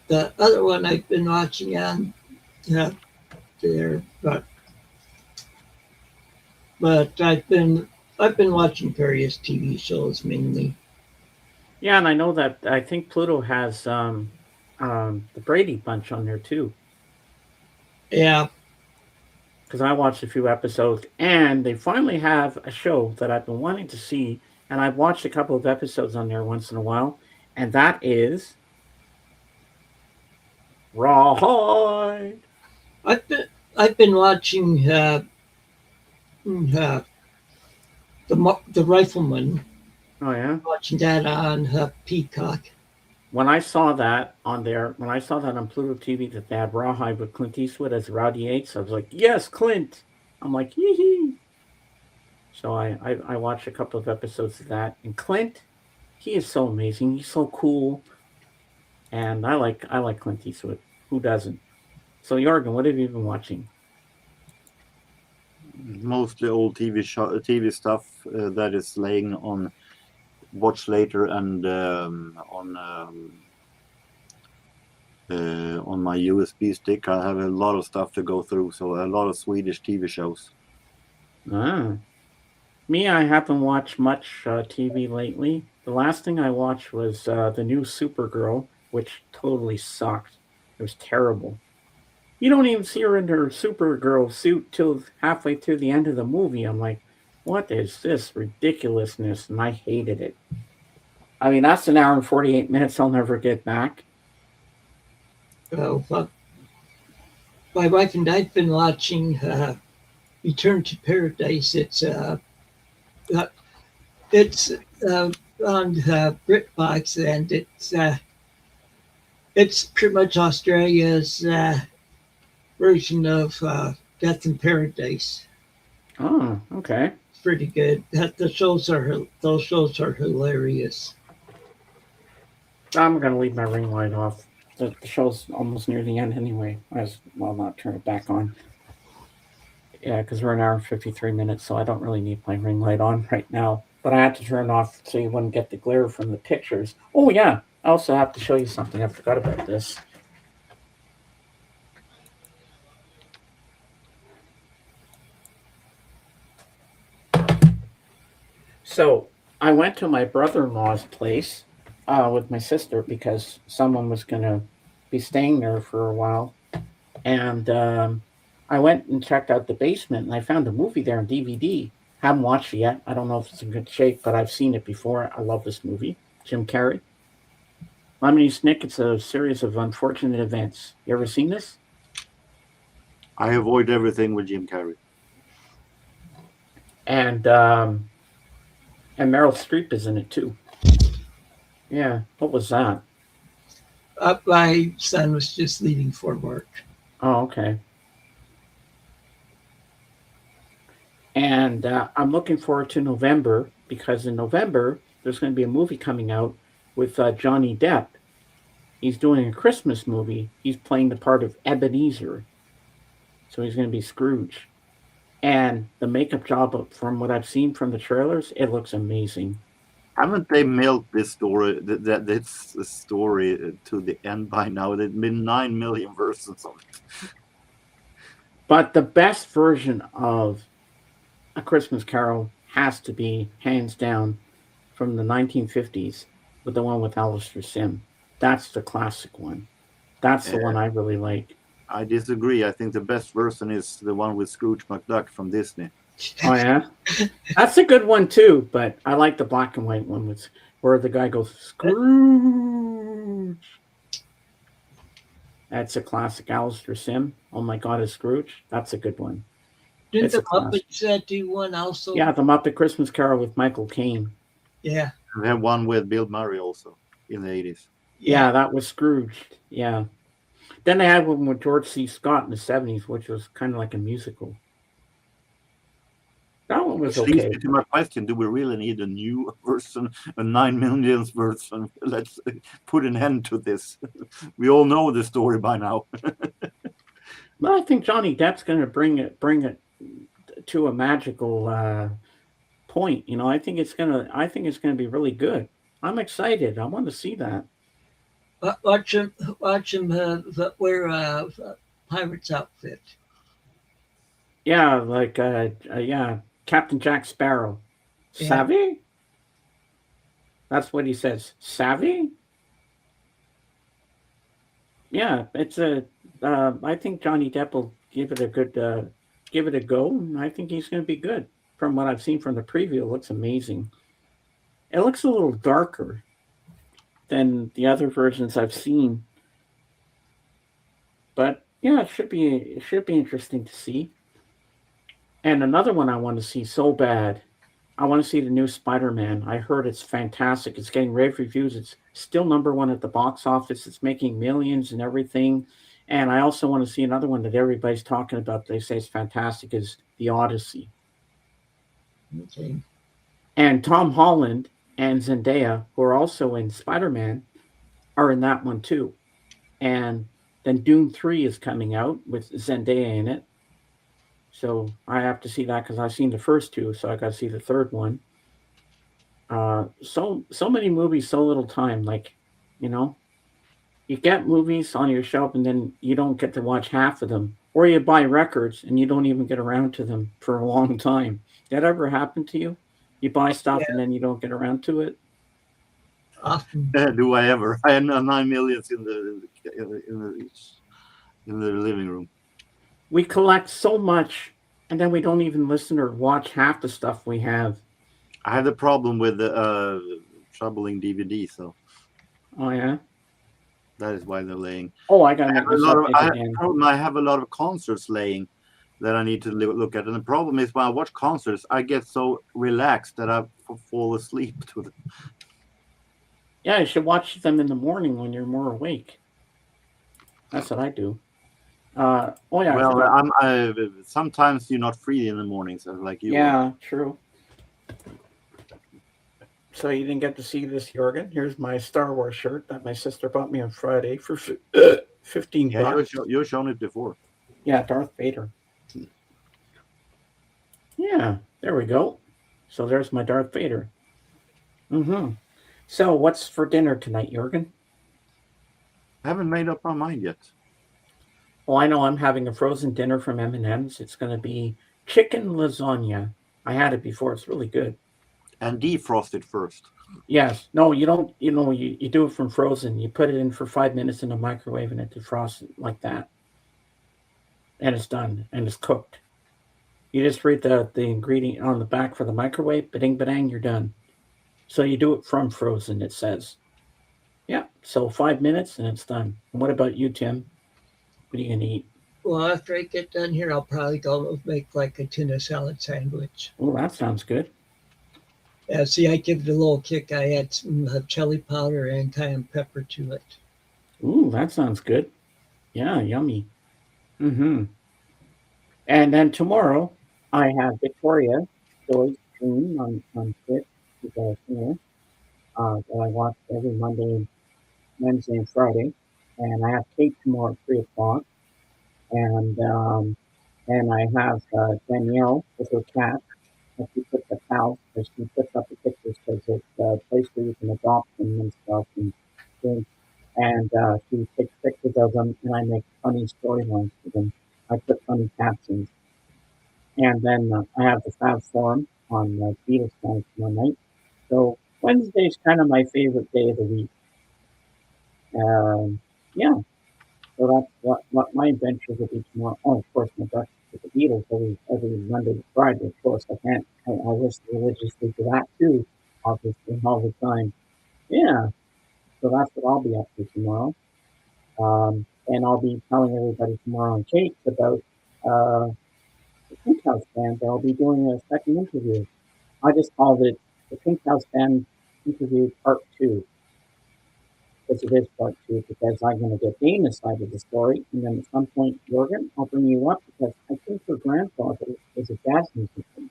other one I've been watching on there, but I've been watching various TV shows mainly. Yeah, and I know that I think Pluto has the Brady Bunch on there too. Yeah. Because I watched a few episodes, and they finally have a show that I've been wanting to see, and I've watched a couple of episodes on there once in a while, and that is Rawhide. I've been watching the Rifleman. Oh yeah, watching that on Peacock. When I saw that on there, when I saw that on Pluto TV that they had Rawhide with Clint Eastwood as Rowdy Yates, I was like, yes, Clint. I'm like, hee hee. So I watched a couple of episodes of that, and Clint, he is so amazing. He's so cool, and I like Clint Eastwood. Who doesn't? So Jorgen, what have you been watching? Mostly old TV stuff that is laying on watch later and on my USB stick. I have a lot of stuff to go through, so a lot of Swedish TV shows. Me, I haven't watched much TV lately. The last thing I watched was the new Supergirl, which totally sucked. It was terrible. You don't even see her in her Supergirl suit till halfway through the end of the movie. I'm like, what is this ridiculousness? And I hated it. I mean, that's an hour and 48 minutes I'll never get back. Oh, my wife and I've been watching Return to Paradise. It's on BritBox, and it's pretty much Australia's version of Death in Paradise. Oh, okay. It's pretty good. Those shows are hilarious. I'm gonna leave my ring light off. The show's almost near the end anyway. I as well not turn it back on. Yeah, because we're an hour and 53 minutes, so I don't really need my ring light on right now. But I had to turn it off so you wouldn't get the glare from the pictures. Oh yeah, I also have to show you something. I forgot about this. So I went to my brother-in-law's place with my sister because someone was going to be staying there for a while. And I went and checked out the basement, and I found a movie there on DVD. Haven't watched it yet. I don't know if it's in good shape, but I've seen it before. I love this movie. Jim Carrey. Lemony Snicket, it's a series of unfortunate events. You ever seen this? I avoid everything with Jim Carrey. And Meryl Streep is in it too. Yeah, what was that? My son was just leaving for work. Oh, okay. And I'm looking forward to November because in November there's going to be a movie coming out with Johnny Depp. He's doing a Christmas movie. He's playing the part of Ebenezer. So he's going to be Scrooge. And the makeup job, from what I've seen from the trailers, it looks amazing. Haven't they milked this story, this story to the end by now? There's been 9 million versions of it. But the best version of A Christmas Carol has to be, hands down, from the 1950s, with the one with Alistair Sim. That's the classic one. That's the one I really like. I disagree. I think the best version is the one with Scrooge McDuck from Disney. Oh yeah, that's a good one too. But I like the black and white one with where the guy goes Scrooge. That's a classic. Alistair Sim. Oh my God, is Scrooge? That's a good one. Didn't It's the a classic. Muppets do one also? Yeah, the Muppet Christmas Carol with Michael Caine. Yeah. We have one with Bill Murray also in the 80s. Yeah, that was Scrooge. Yeah. Then they had one with George C. Scott in the 70s, which was kind of like a musical. That one was Which leads okay. me to my question: do we really need a new version, a 9 millionth version? Let's put an end to this. We all know the story by now. But I think Johnny Depp's going to bring it to a magical point. You know, I think it's gonna be really good. I'm excited. I want to see that. Watch him wear a pirate's outfit. Yeah, like yeah, Captain Jack Sparrow. Yeah. Savvy? That's what he says. Savvy? Yeah, it's a. I think Johnny Depp will give it a go, and I think he's going to be good. From what I've seen from the preview, it looks amazing. It looks a little darker than the other versions I've seen, but yeah, it should be interesting to see. And another one I want to see so bad. I want to see the new Spider-Man. I heard it's fantastic. It's getting rave reviews. It's still number one at the box office. It's making millions and everything. And I also want to see another one that everybody's talking about. They say it's fantastic. Is The Odyssey. Okay. And Tom Holland and Zendaya, who are also in Spider-Man, are in that one too. And then Dune 3 is coming out with Zendaya in it. So I have to see that because I've seen the first two, so I got to see the third one. So many movies, so little time. Like, you know, you get movies on your shelf and then you don't get to watch half of them, or you buy records and you don't even get around to them for a long time. That ever happened to you? You buy stuff and then you don't get around to it. Often. Do I ever? I had 9 millions in the living room. We collect so much and then we don't even listen or watch half the stuff we have. I have the problem with the troubling DVD, so Oh yeah. that is why they're laying. Oh, I gotta I make have a myself lot of, big I, again. problem, I have a lot of concerts laying that I need to look at, and the problem is when I watch concerts, I get so relaxed that I fall asleep to them. Yeah, you should watch them in the morning when you're more awake. That's what I do. Oh yeah, I Well, forgot. sometimes you're not free in the mornings, like you are. Yeah, true. So you didn't get to see this, Jorgen. Here's my Star Wars shirt that my sister bought me on Friday for 15 Yeah, bucks. you've shown it before. Yeah, Darth Vader. Yeah, there we go. So there's my Darth Vader. Mm-hmm. So what's for dinner tonight, Jorgen? I haven't made up my mind yet. Oh, I know I'm having a frozen dinner from M&M's. It's going to be chicken lasagna. I had it before. It's really good. And defrost it first. Yes. No, you don't. You do it from frozen. You put it in for 5 minutes in the microwave and it defrosts it like that. And it's done. And it's cooked. You just read the ingredient on the back for the microwave. Ba-ding, ba-dang, you're done. So you do it from frozen, it says. Yeah. So 5 minutes and it's done. And what about you, Tim? What are you going to eat? Well, after I get done here, I'll probably go make like a tuna salad sandwich. Oh, that sounds good. Yeah, see, I give it a little kick. I add some chili powder and cayenne pepper to it. Ooh, that sounds good. Yeah, yummy. Mm-hmm. And then tomorrow, I have Victoria Joy's stream on Twitch. She's a singer that I watch every Monday, Wednesday, and Friday. And I have Kate tomorrow at 3 o'clock. And And I have Danielle with her cat. And she puts up house, because she puts up the pictures because it's a place where you can adopt them and stuff and things. And she takes pictures of them, and I make funny storylines for them. I put funny captions. And then I have the Fab Forum on Beatles Night tomorrow night. So Wednesday's kind of my favorite day of the week. Yeah, so that's what my adventures will be tomorrow. Oh, of course, my breakfast with the Beatles every Monday to Friday. Of course, I can't. I listen religiously to that too, obviously, all the time. Yeah, so that's what I'll be up to tomorrow. And I'll be telling everybody tomorrow on Kate about the Pink House Band. I'll be doing a second interview. I just called it the Pink House Band interview part 2. Because it is part 2, because I'm going to get Dana's side of the story, and then at some point, Jorgen, I'll bring you up, because I think her grandfather is a jazz musician.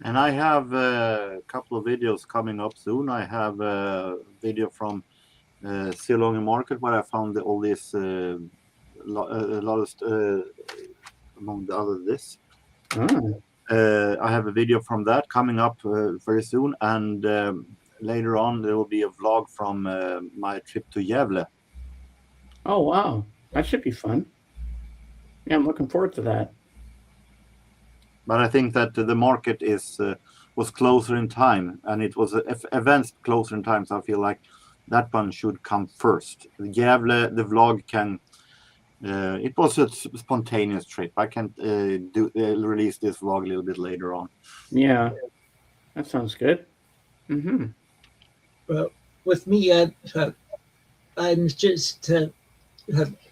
And I have a couple of videos coming up soon. I have a video from Silonge Market where I found all this a lot of among the other this. I have a video from that coming up very soon, and later on there will be a vlog from my trip to Gävle. Oh wow, that should be fun. Yeah, I'm looking forward to that. But I think that the market was closer in time, and it was events closer in time. So I feel like that one should come first. Gävle, the vlog can. It was a spontaneous trip. I can release this vlog a little bit later on. Yeah, that sounds good. Mm-hmm. Well, with me, I'm just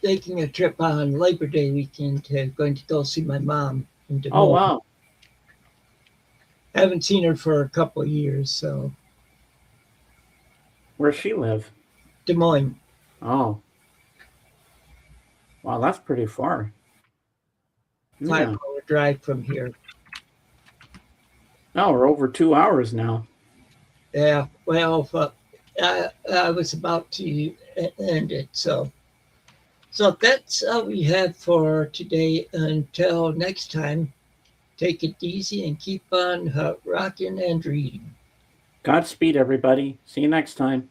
taking a trip on Labor Day weekend, going to go see my mom in Des Moines. Oh wow. I haven't seen her for a couple of years, so. Where's she live? Des Moines. Oh. Wow, that's pretty far. 5-hour drive from here. Oh, we're over 2 hours now. Yeah, well, I was about to end it, so that's all we have for today. Until next time, take it easy and keep on rocking and reading. Godspeed, everybody. See you next time.